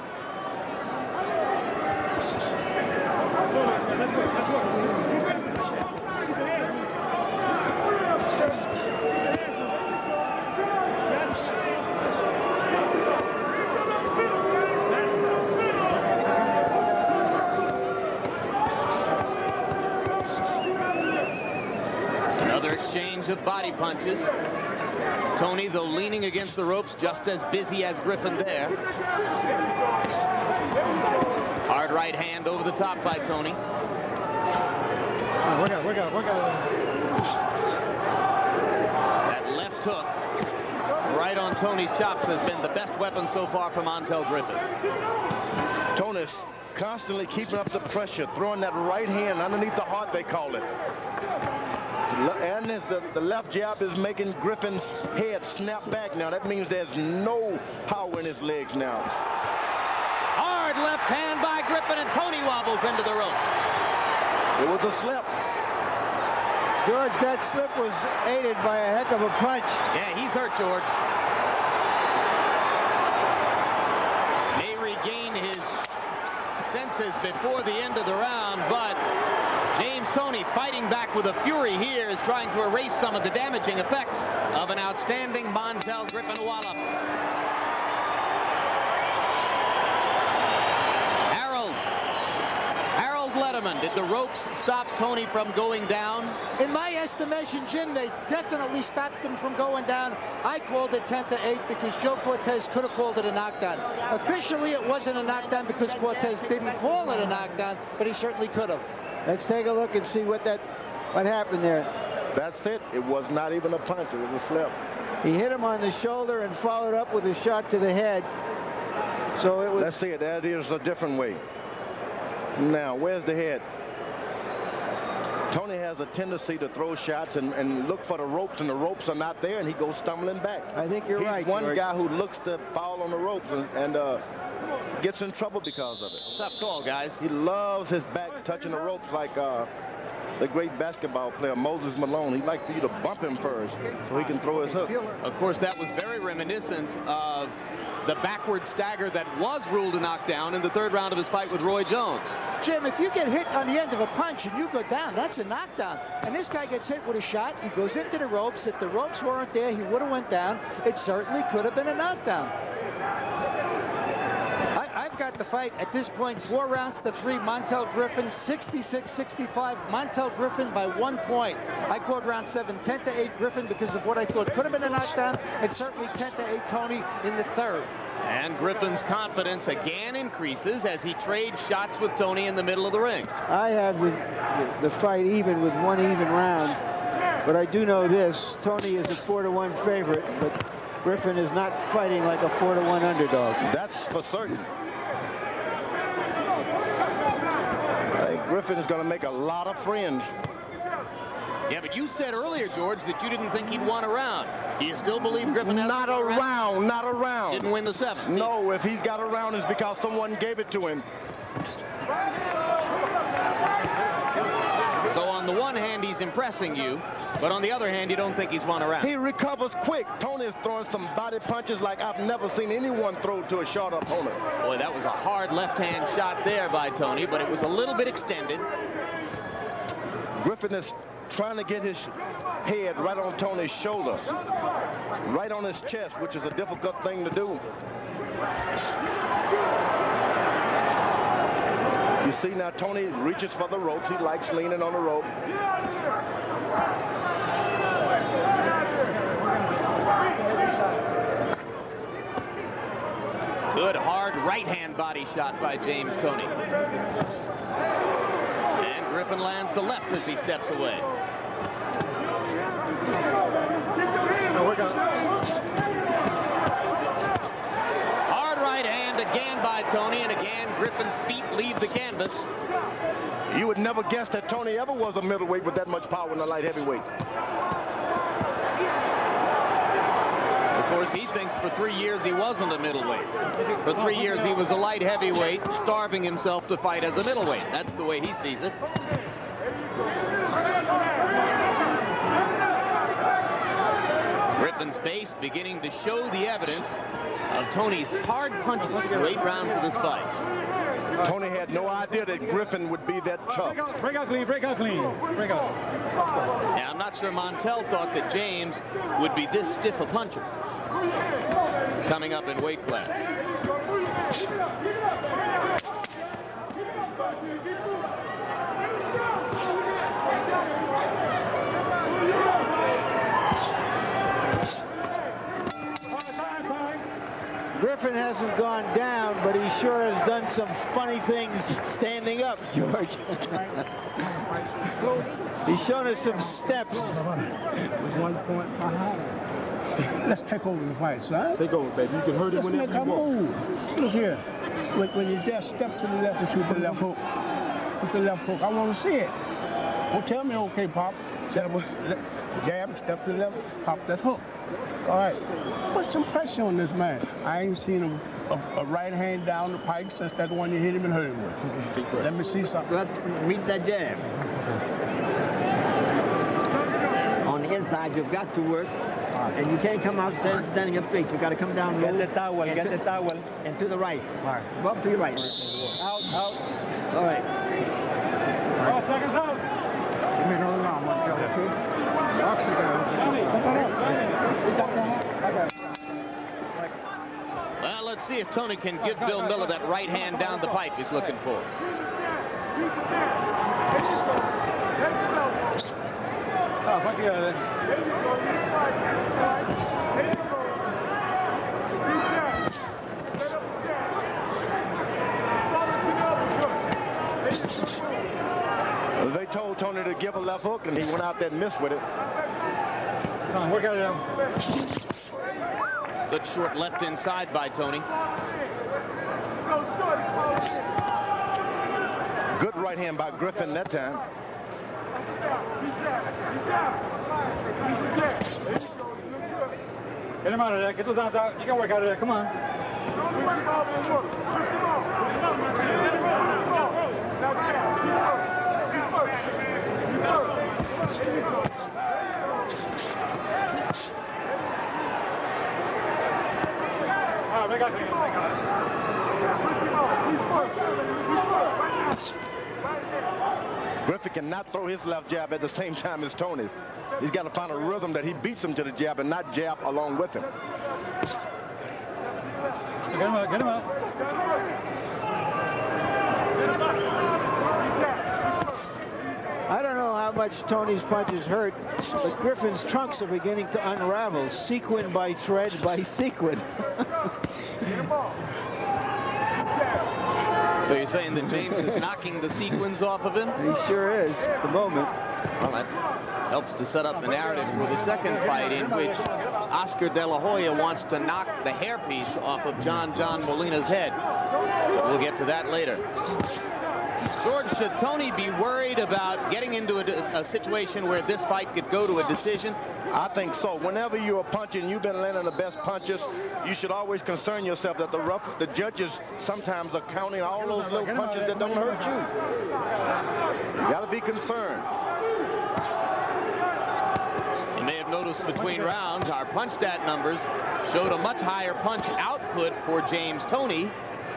Another exchange of body punches. Toney, though leaning against the ropes, just as busy as Griffin there. Hard right hand over the top by Toney. Work out. That left hook right on Toney's chops has been the best weapon so far for Montell Griffin. Toney's constantly keeping up the pressure, throwing that right hand underneath the heart, they call it. And the left jab is making Griffin's head snap back now. That means there's no power in his legs now. Hard left hand by Griffin, and Toney wobbles into the ropes. It was a slip. George, that slip was aided by a heck of a punch. Yeah, he's hurt, George. May regain his senses before the end of the round, but James Toney, fighting back with a fury here, is trying to erase some of the damaging effects of an outstanding Montell Griffin wallop. Harold Letterman, did the ropes stop Toney from going down? In my estimation, Jim, they definitely stopped him from going down. I called it 10-8 because Joe Cortez could have called it a knockdown. Officially, it wasn't a knockdown because Cortez didn't call it a knockdown, but he certainly could have. Let's take a look and see what happened there. That's it. It was not even a punch. It was a slip. He hit him on the shoulder and followed up with a shot to the head. So it was. Let's see it. That is a different way. Now, where's the head? Toney has a tendency to throw shots and look for the ropes, and the ropes are not there, and he goes stumbling back. I think you're right, He's one George. guy who looks to foul on the ropes and gets in trouble because of it. Tough call, guys. He loves his back touching the ropes like the great basketball player Moses Malone. He likes for you to bump him first so he can throw his hook. Of course, that was very reminiscent of the backward stagger that was ruled a knockdown in the 3rd round of his fight with Roy Jones. Jim, if you get hit on the end of a punch and you go down, that's a knockdown. And this guy gets hit with a shot. He goes into the ropes. If the ropes weren't there, he would have went down. It certainly could have been a knockdown. I've got the fight at this point 4 rounds to 3. Montell Griffin 66-65. Montell Griffin by 1 point. I called round 7 10-8 Griffin because of what I thought could have been a knockdown, and certainly 10-8 Toney in the 3rd. And Griffin's confidence again increases as he trades shots with Toney in the middle of the ring. I have the fight even with 1 even round, but I do know this. Toney is a 4-1 favorite, but Griffin is not fighting like a 4-1 underdog. That's for certain. I think Griffin is going to make a lot of friends. Yeah, but you said earlier, George, that you didn't think he'd won a round. Do you still believe Griffin has Not a round, not a round. Didn't win the 7th. No, if he's got a round, it's because someone gave it to him. So on the one hand, he's impressing you, but on the other hand, you don't think he's won a round. He recovers quick. Toney is throwing some body punches like I've never seen anyone throw to a short opponent. Boy, that was a hard left-hand shot there by Toney, but it was a little bit extended. Griffin is trying to get his head right on Toney's shoulder, right on his chest, which is a difficult thing to do. You see now Toney reaches for the ropes. He likes leaning on the rope. Good hard right-hand body shot by James Toney. And Griffin lands the left as he steps away. Hard right hand again by Toney, and again Griffin's feet leave the canvas. You would never guess that Toney ever was a middleweight with that much power in the light heavyweight. Of course, he thinks for 3 years he wasn't a middleweight. For 3 years he was a light heavyweight, starving himself to fight as a middleweight. That's the way he sees it. Griffin's face beginning to show the evidence of Toney's hard punches for 8 rounds of this fight. Toney had no idea that Griffin would be that tough. Break out clean, break out clean, break out. Now, I'm not sure Montell thought that James would be this stiff a puncher coming up in weight class. Griffin hasn't gone down, but he sure has done some funny things standing up, George. He's shown us some steps. 1 point behind. Let's take over the fight, son. Take over, baby. You can hurt it whenever you want. Move. Look here. When you just step to the left and shoot the left hook. Shoot the left hook. I want to see it. Don't tell me, okay, Pop. Jab, step to the left, pop that hook. All right. Put some pressure on this man. I ain't seen a right hand down the pike since that one you hit him and hurt him with. Let me see something. Meet that jab. On the inside, you've got to work. And you can't come out standing up straight. You've got to come down low. Get the towel, get the towel. And to the right. Go up to your right. Out, out. All right. 12 seconds out. Give me another round, Montell, okay? Well, let's see if Toney can give Bill Miller that right hand down the pipe he's looking for. They told Toney to give a left hook, and he went out there and missed with it. Come on, work out now. Good short left inside by Toney. Good right hand by Griffin that time. Get him out of there. Get those arms out. You can work out of there. Come on. Griffin cannot throw his left jab at the same time as Toney's. He's got to find a rhythm that he beats him to the jab and not jab along with him. Get him out, get him out. I don't know how much Toney's punches hurt, but Griffin's trunks are beginning to unravel, sequin by thread by sequin. So you're saying that James is knocking the sequins off of him? He sure is at the moment. Well, that helps to set up the narrative for the second fight, in which Oscar De La Hoya wants to knock the hairpiece off of John Molina's head. We'll get to that later. George, should Toney be worried about getting into a situation where this fight could go to a decision? I think so. Whenever you're punching, you've been landing the best punches, you should always concern yourself that the judges sometimes are counting all those little punches that don't hurt you. You got to be concerned. You may have noticed between rounds, our punch stat numbers showed a much higher punch output for James Toney,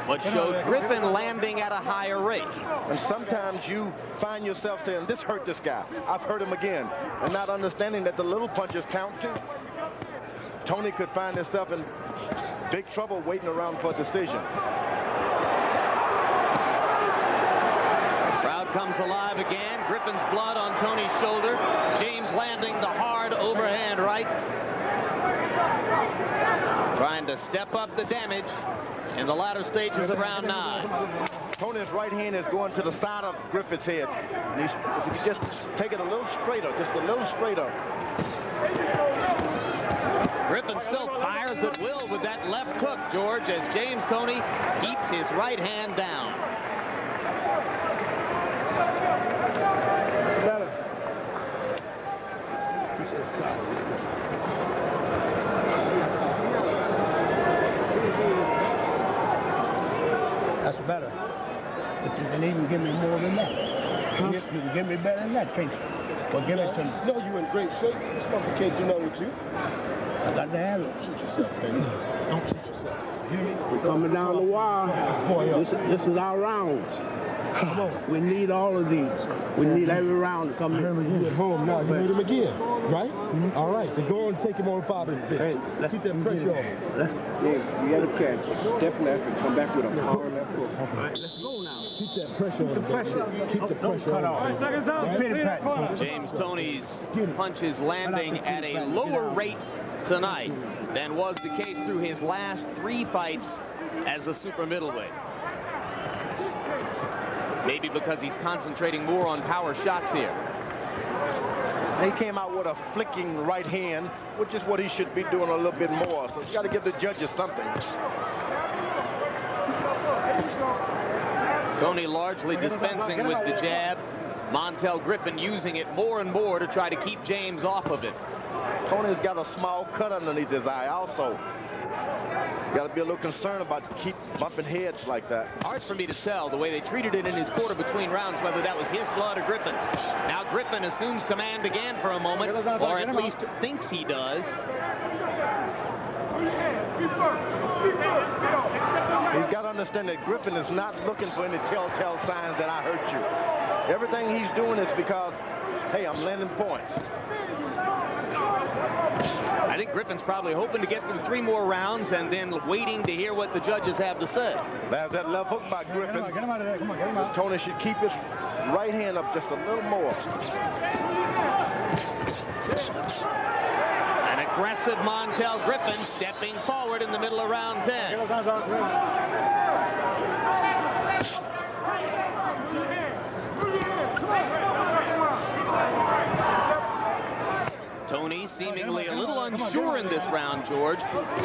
but showed Griffin landing at a higher rate. And sometimes you find yourself saying, this hurt this guy. I've hurt him again. And not understanding that the little punches count too. Toney could find himself in big trouble waiting around for a decision. Crowd comes alive again. Griffin's blood on Toney's shoulder. James landing the hard overhand right. Trying to step up the damage. in the latter stages of round 9. Tony's right hand is going to the side of Griffin's head. And if you could just take it a little straighter, just a little straighter. Griffin still fires at will with that left hook, George, as James Toney keeps his right hand down. That's better. But you can even give me more than that. You can give me better than that, can't you? Well, give it to me. No, you're in great shape. This mother can't do nothing with you. I got to have it. Shoot yourself, baby. Don't shoot yourself. You hear me? We're coming down the wire. Boy, this is our rounds. Come on. We need all of these. We need every round to come in. Herman, you at home now. You need him again, right? All right. Then go and take him on father's bitch. Hey, let's keep that pressure on. James, you got a chance. Step left and come back with a power left hook. All right, let's go now. Keep that pressure on. Keep the pressure. Keep the pressure on. All right, seconds out. James Toney's punches landing at a lower rate tonight than was the case through his last 3 fights as a super middleweight. Maybe because he's concentrating more on power shots here. He came out with a flicking right hand, which is what he should be doing a little bit more. So you got to give the judges something. Toney largely dispensing with the jab. Montell Griffin using it more and more to try to keep James off of it. Tony's got a small cut underneath his eye also. Got to be a little concerned about keep bumping heads like that. Hard for me to tell the way they treated it in his quarter between rounds, whether that was his blood or Griffin's. Now Griffin assumes command again for a moment, or at least thinks he does. He's got to understand that Griffin is not looking for any telltale signs that I hurt you. Everything he's doing is because, hey, I'm landing points. I think Griffin's probably hoping to get through 3 more rounds and then waiting to hear what the judges have to say. There's that left hook by Griffin. Get him out of there. Come on, get him out. Tony should keep his right hand up just a little more. An aggressive Montell Griffin stepping forward in the middle of round 10. Toney seemingly a little unsure in this round, George,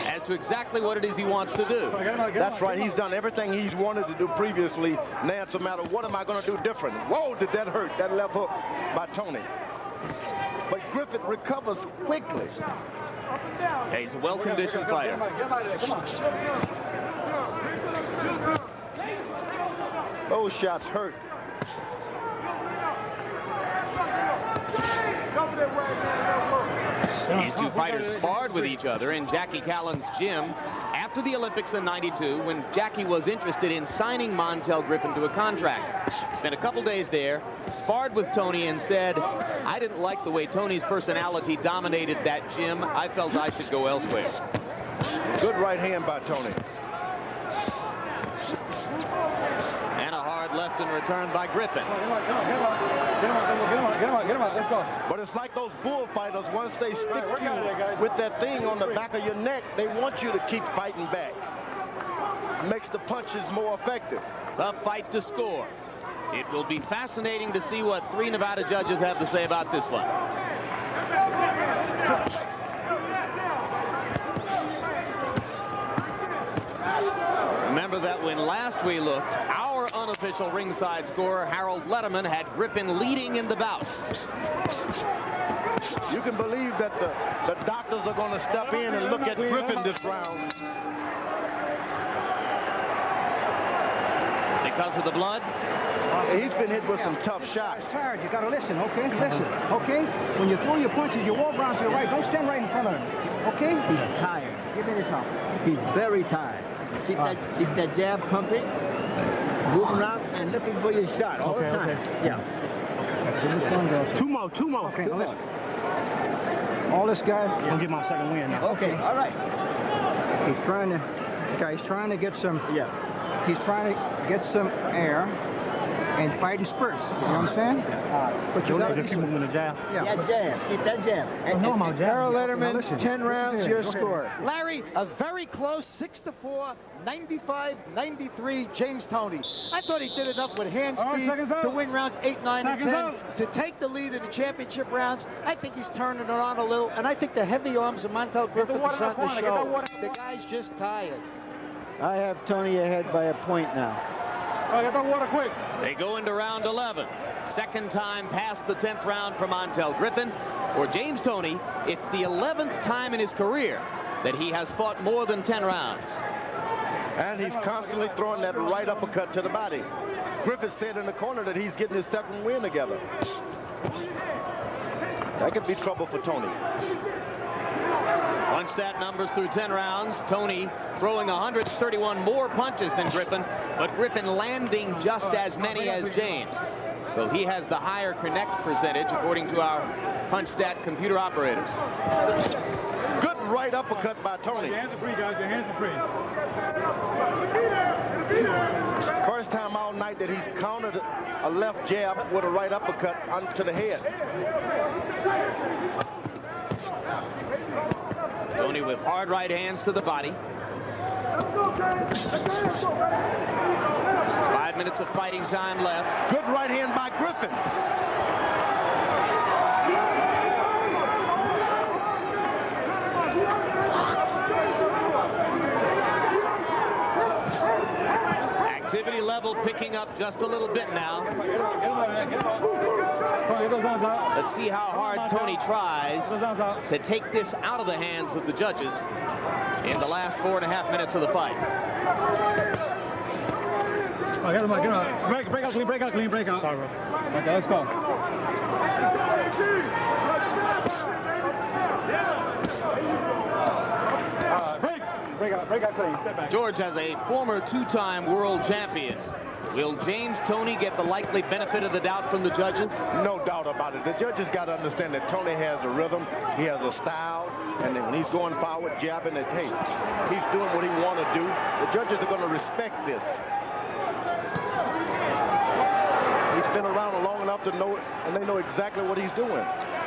as to exactly what it is he wants to do. That's right. He's done everything he's wanted to do previously. Now it's a matter of what am I going to do different? Whoa, did that hurt? That left hook by Toney. But Griffin recovers quickly. Yeah, he's a well-conditioned fighter. Those shots hurt. These two fighters sparred with each other in Jackie Callan's gym after the Olympics in '92 when Jackie was interested in signing Montell Griffin to a contract. Spent a couple days there, sparred with Toney and said, I didn't like the way Toney's personality dominated that gym. I felt I should go elsewhere. Good right hand by Toney. And a hard left in return by Griffin. Get him out. Let's go. But it's like those bullfighters, once they stick you with that thing on the back of your neck, they want you to keep fighting back. It makes the punches more effective. The fight to score. It will be fascinating to see what 3 Nevada judges have to say about this one. Remember that when last we looked, our unofficial ringside scorer, Harold Letterman, had Griffin leading in the bout. You can believe that the doctors are going to step in and look at Griffin this round. Because of the blood? He's been hit with some tough shots. Tired. You got to listen, okay? Listen, okay? When you throw your punches, you walk around to your right. Don't stand right in front of him, okay? He's tired. Give me the top. He's very tired. Keep that jab pumping, move around, and looking for your shot all the time. Okay. Yeah. Two more. Okay, look. All this guy. I'm gonna get my second win now. Okay, all right. He's trying to get some. Yeah. He's trying to get some air. and fight his spurts. You know what I'm saying? But you got to keep moving the jab. Yeah, jab. Keep that jab. And Harold Letterman, 10 rounds, your score. Larry, a very close 6-4, 95-93, James Toney. I thought he did enough with hand speed to win rounds 8, 9, and 10 to take the lead in the championship rounds. I think he's turning it on a little, and I think the heavy arms of Montell Griffin are starting to show. The guy's just tired. I have Toney ahead by a point now. Get the water quick. They go into round 11. Second time past the 10th round for Montell Griffin. For James Toney, it's the 11th time in his career that he has fought more than 10 rounds. And he's constantly throwing that right uppercut to the body. Griffin said in the corner that he's getting his second win together. That could be trouble for Toney. Punch stat numbers through 10 rounds. Toney throwing 131 more punches than Griffin, but Griffin landing just as many as James. So he has the higher connect percentage, according to our punch stat computer operators. Good right uppercut by Toney. Your hands are free, guys. Your hands are free. First time all night that he's countered a left jab with a right uppercut onto the head. Toney with hard right hands to the body. 5 minutes of fighting time left. Good right hand by Griffin. Activity level picking up just a little bit now. Let's see how hard Toney tries to take this out of the hands of the judges in the last 4.5 minutes of the fight. Get him, break out clean, break out clean, break out. Sorry, bro. Okay, let's go. Break out clean, step back. George has a former 2-time world champion. Will James Toney get the likely benefit of the doubt from the judges? No doubt about it. The judges got to understand that Toney has a rhythm, he has a style, and when he's going forward, jabbing it, hey, he's doing what he want to do. The judges are going to respect this. He's been around long enough to know it, and they know exactly what he's doing.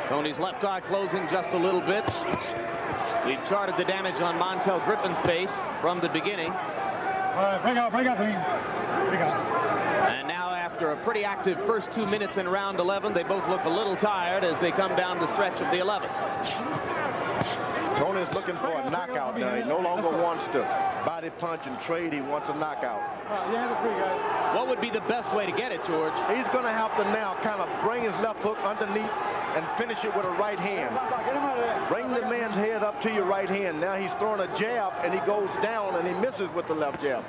Toney's left eye closing just a little bit. We've charted the damage on Montell Griffin's face from the beginning. All right, break out clean. Break out. And now, after a pretty active first 2 minutes in round 11, they both look a little tired as they come down the stretch of the 11th. Toney's looking for a knockout now. He no longer wants to body punch and trade. He wants a knockout. Your hands are free, guys. What would be the best way to get it, George? He's going to have to now kind of bring his left hook underneath and finish it with a right hand. Bring the man's head up to your right hand. Now he's throwing a jab, and he goes down, and he misses with the left jab.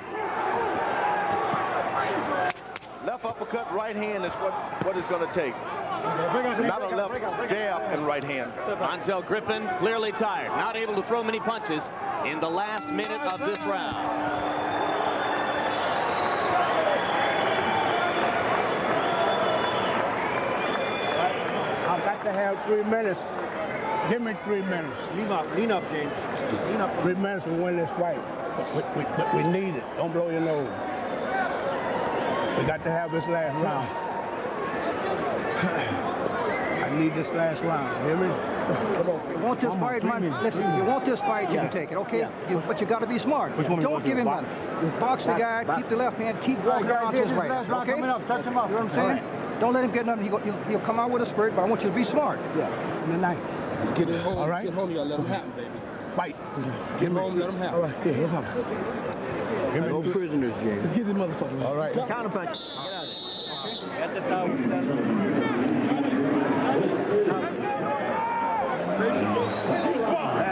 Left uppercut, right hand is what it's going to take. Not a left jab and right hand. Montell Griffin clearly tired, not able to throw many punches in the last minute of this round. I've got to have 3 minutes. Give me 3 minutes. Lean up, James. Lean up. 3 minutes to win this fight. We need it. Don't blow your nose. We got to have this last round. I need this last round. Hear me? You want this fight, man? Listen, you want this fight, you can take it, okay? But you got to be smart. Don't give him that. You box the guy, keep the left hand, keep walking around to his right, okay? You know what I'm saying? Don't let him get nothing. He'll come out with a spurt, but I want you to be smart. Yeah. In the night. Get it home. All right? Get home, you gotta let him happen, baby. Fight. Get home, let him happen. All right, yeah, let him happen. No prisoners, James. Let's get this motherfucker. All right. Counterpunch. Get the towel.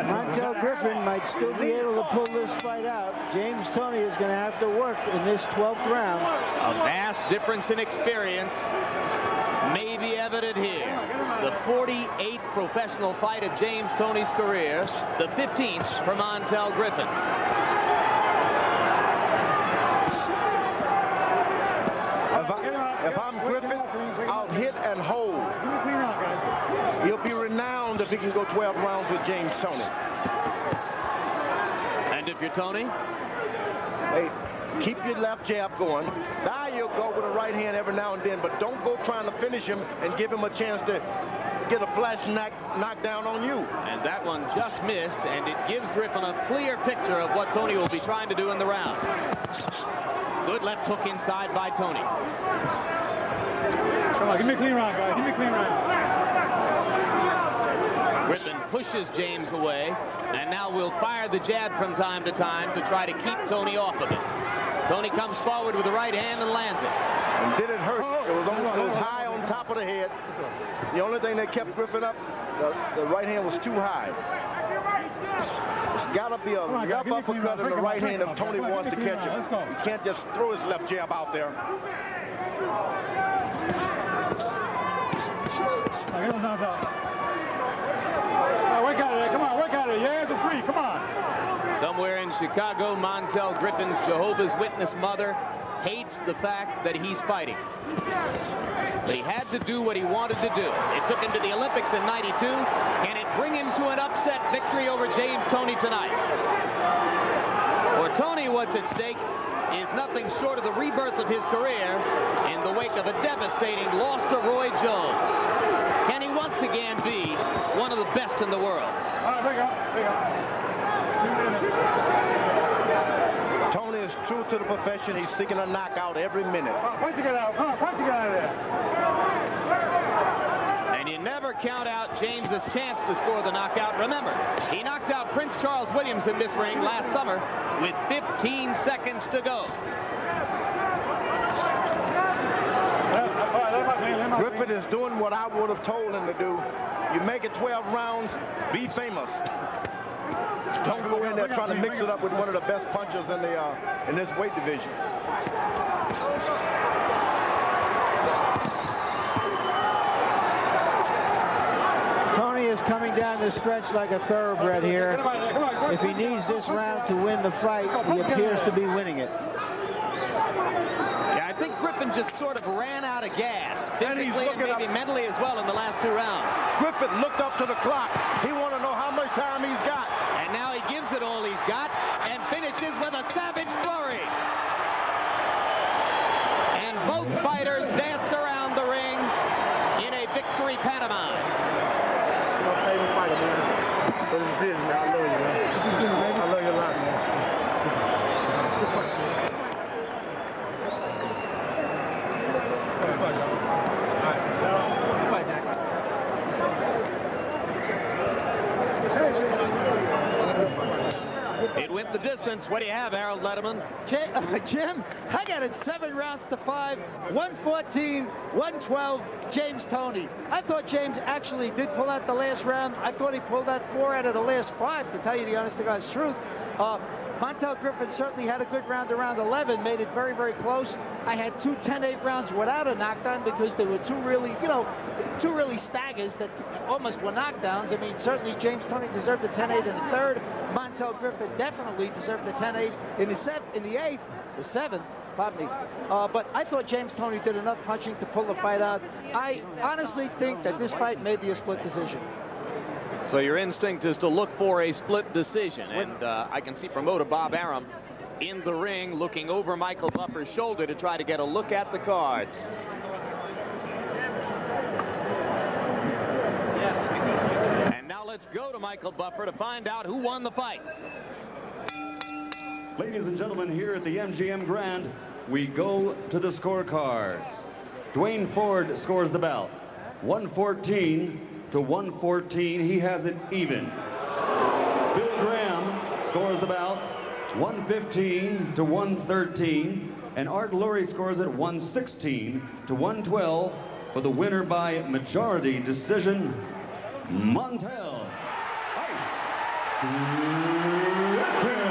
Montell Griffin might still be able to pull this fight out. James Toney is going to have to work in this 12th round. A vast difference in experience may be evident here. It's the 48th professional fight of James Toney's career, the 15th for Montell Griffin. If I'm Griffin, I'll hit and hold. He'll be renowned if he can go 12 rounds with James Toney. And if you're Toney? Hey, Keep your left jab going. Now you'll go with a right hand every now and then, but don't go trying to finish him and give him a chance to get a flash knockdown on you. And that one just missed, and it gives Griffin a clear picture of what Toney will be trying to do in the round. Good left hook inside by Toney. Come on, give me a clean round, guys. Give me a clean round. Griffin pushes James away, and now will fire the jab from time to time to try to keep Toney off of it. Toney comes forward with the right hand and lands it. And did it hurt? It was high on top of the head. The only thing that kept Griffin up, the right hand was too high. It's got to be a left uppercut in the right hand if Toney wants to catch him. He can't just throw his left jab out there. Work out of there. Come on, work out of there. Your hands are free. Come on. Somewhere in Chicago, Montell Griffin's Jehovah's Witness mother hates the fact that he's fighting. But he had to do what he wanted to do. It took him to the Olympics in '92. Can it bring him to an upset victory over James Toney tonight? For Toney, what's at stake is nothing short of the rebirth of his career in the wake of a devastating loss to Roy Jones. Can he once again be one of the best in the world? All right, there you go. Toney is true to the profession. He's seeking a knockout every minute. Punch to get out. Come on, punch to get out of there. And you never count out James's chance to score the knockout. Remember, he knocked out Prince Charles Williams in this ring last summer with 15 seconds to go. Griffin is doing what I would have told him to do. You make it 12 rounds, be famous. Don't go in there trying to mix it up with one of the best punchers in this weight division. Toney is coming down the stretch like a thoroughbred here. If he needs this round to win the fight, he appears to be winning it. Yeah, I think Griffin just sort of ran out of gas, physically and maybe mentally as well in the last 2 rounds. Griffin looked up to the clock. He wanted to know how much time he's got. And now he gives it all he's got and finishes with a savage flurry. And both fighters dance around the ring in a victory pantomime. Favorite fighter, man. For this business, man. I love you, man. I love you a lot, man. It went the distance. What do you have, Harold Letterman? Jim, I got it 7 rounds to 5, 114, 112, James Toney. I thought James actually did pull out the last round. I thought he pulled out 4 out of the last 5, to tell you the honest to God's truth. Montell Griffin certainly had a good round around 11, made it very, very close. I had 2 10-8 rounds without a knockdown because there were 2 really staggers that almost were knockdowns. I mean, certainly James Toney deserved the 10-8 in the 3rd. Montell Griffin definitely deserved the 10-8 in the 8th, the 7th. Pardon me. But I thought James Toney did enough punching to pull the fight out. I honestly think that this fight may be a split decision. So your instinct is to look for a split decision. And I can see promoter Bob Arum in the ring looking over Michael Buffer's shoulder to try to get a look at the cards. And now let's go to Michael Buffer to find out who won the fight. Ladies and gentlemen, here at the MGM Grand, we go to the scorecards. Dwayne Ford scores the bout. 114 to 114. He has it even. Bill Graham scores the bout. 115 to 113. And Art Lurie scores it 116 to 112 for the winner by majority decision, Montell Griffin.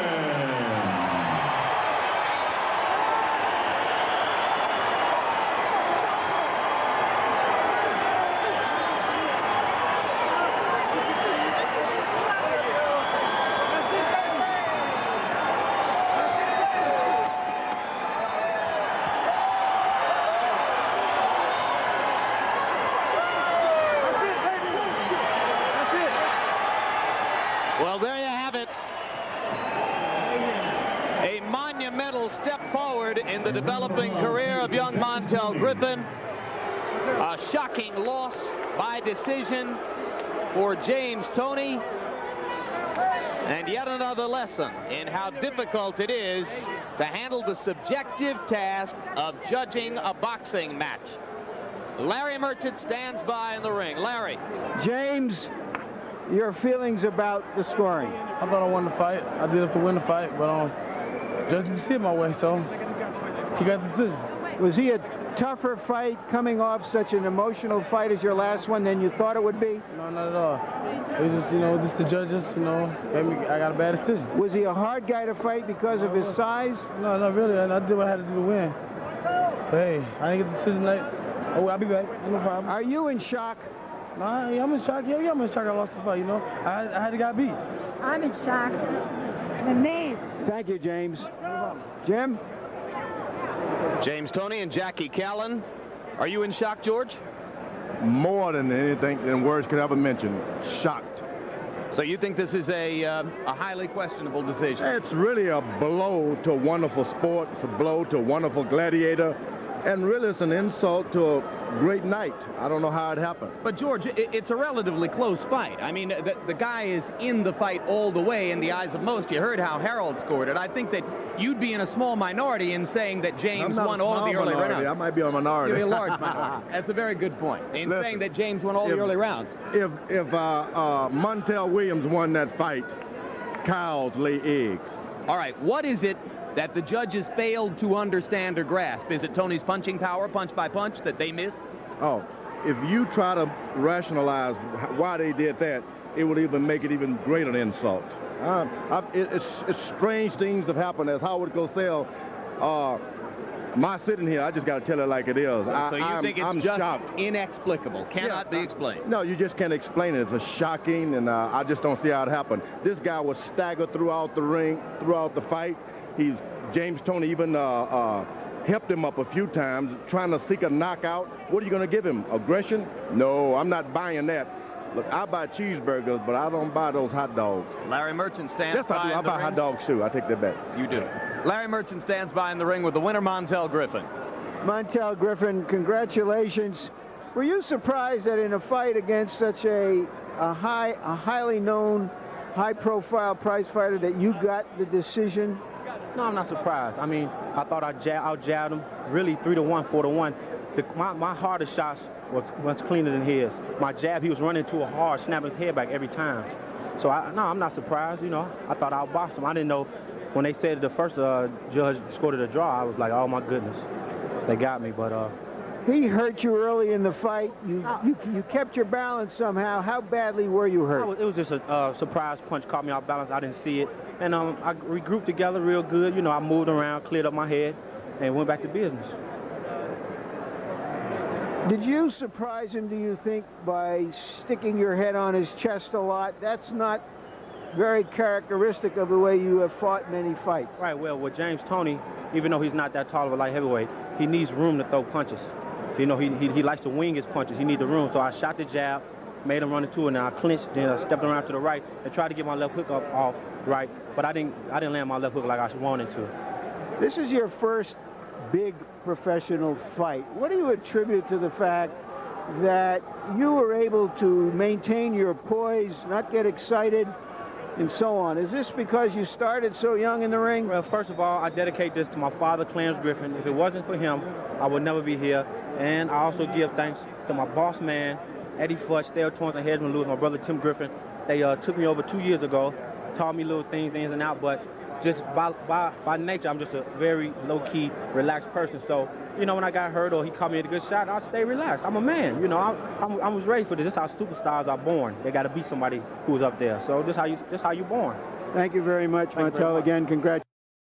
final step forward in the developing career of young Montell Griffin. A shocking loss by decision for James Toney. And yet another lesson in how difficult it is to handle the subjective task of judging a boxing match. Larry Merchant stands by in the ring. Larry. James, your feelings about the scoring? I thought I won the fight. I did have to win the fight, but judge didn't see it my way, so he got the decision. Was he a tougher fight coming off such an emotional fight as your last one than you thought it would be? No, not at all. It was just, just the judges, I got a bad decision. Was he a hard guy to fight because of his size? No, not really. I did what I had to do to win. But hey, I didn't get the decision late. Oh, I'll be back. No problem. Are you in shock? No, I'm in shock. Yeah, I'm in shock. I lost the fight, I had to get beat. I'm in shock. I'm amazed. Thank you, James. Jim? James Toney and Jackie Callan. Are you in shock, George? More than anything than words could ever mention. Shocked. So you think this is a highly questionable decision? It's really a blow to a wonderful sport. It's a blow to a wonderful gladiator. And really, it's an insult to a great night. I don't know how it happened. But, George, it's a relatively close fight. I mean, the guy is in the fight all the way in the eyes of most. You heard how Harold scored it. I think that you'd be in a small minority in saying that James won all of the early rounds. I might be a minority. You'd be a large minority. That's a very good point. In saying that James won all the early rounds. If Montell Williams won that fight, cows lay eggs. All right, what is it that the judges failed to understand or grasp? Is it Toney's punching power, punch by punch, that they missed? Oh, if you try to rationalize why they did that, it would even make it even greater an insult. It's strange things have happened. As Howard Cosell, my sitting here, I just got to tell it like it is. So you think it's just shocked. Inexplicable, cannot be explained? No, you just can't explain it. It's shocking, and I just don't see how it happened. This guy was staggered throughout the ring, throughout the fight. James Toney even helped him up a few times, trying to seek a knockout. What are you going to give him? Aggression? No, I'm not buying that. Look, I buy cheeseburgers, but I don't buy those hot dogs. Larry Merchant stands yes, by. I do. I buy hot dogs, too. I take that back. You do. Larry Merchant stands by in the ring with the winner, Montell Griffin. Montell Griffin, congratulations. Were you surprised that in a fight against such a highly known, high-profile prize fighter that you got the decision? No, I'm not surprised. I mean, I thought I out-jabbed him really 3-1, 4-1. My hardest shots was cleaner than his. My jab, he was running too hard, snapping his head back every time. So, no, I'm not surprised, I thought I outboxed him. I didn't know when they said the first judge scored it a draw, I was like, oh, my goodness. They got me, but... He hurt you early in the fight. You kept your balance somehow. How badly were you hurt? It was just a surprise punch, caught me off balance. I didn't see it. And I regrouped together real good. I moved around, cleared up my head, and went back to business. Did you surprise him, do you think, by sticking your head on his chest a lot? That's not very characteristic of the way you have fought many fights. Right, well, with James Toney, even though he's not that tall of a light heavyweight, he needs room to throw punches. He likes to wing his punches. He needs the room. So I shot the jab, made him run into it, and I clinched, then I stepped around to the right and tried to get my left hook off right, but I didn't land my left hook like I wanted to. This is your first big professional fight. What do you attribute to the fact that you were able to maintain your poise, not get excited, and so on? Is this because you started so young in the ring? Well, first of all, I dedicate this to my father, James Griffin. If it wasn't for him, I would never be here. And I also give thanks to my boss man, Eddie Futch, Dale Torrance, and Hedgeman Lewis, my brother Tim Griffin. They took me over 2 years ago, taught me little things, ins and outs, but just by nature, I'm just a very low-key, relaxed person. So, when I got hurt or he caught me at a good shot, I stay relaxed. I'm a man, I was ready for this. This is how superstars are born. They got to beat somebody who's up there. So this is how you born. Thank you very much, Montell. Again, congratulations.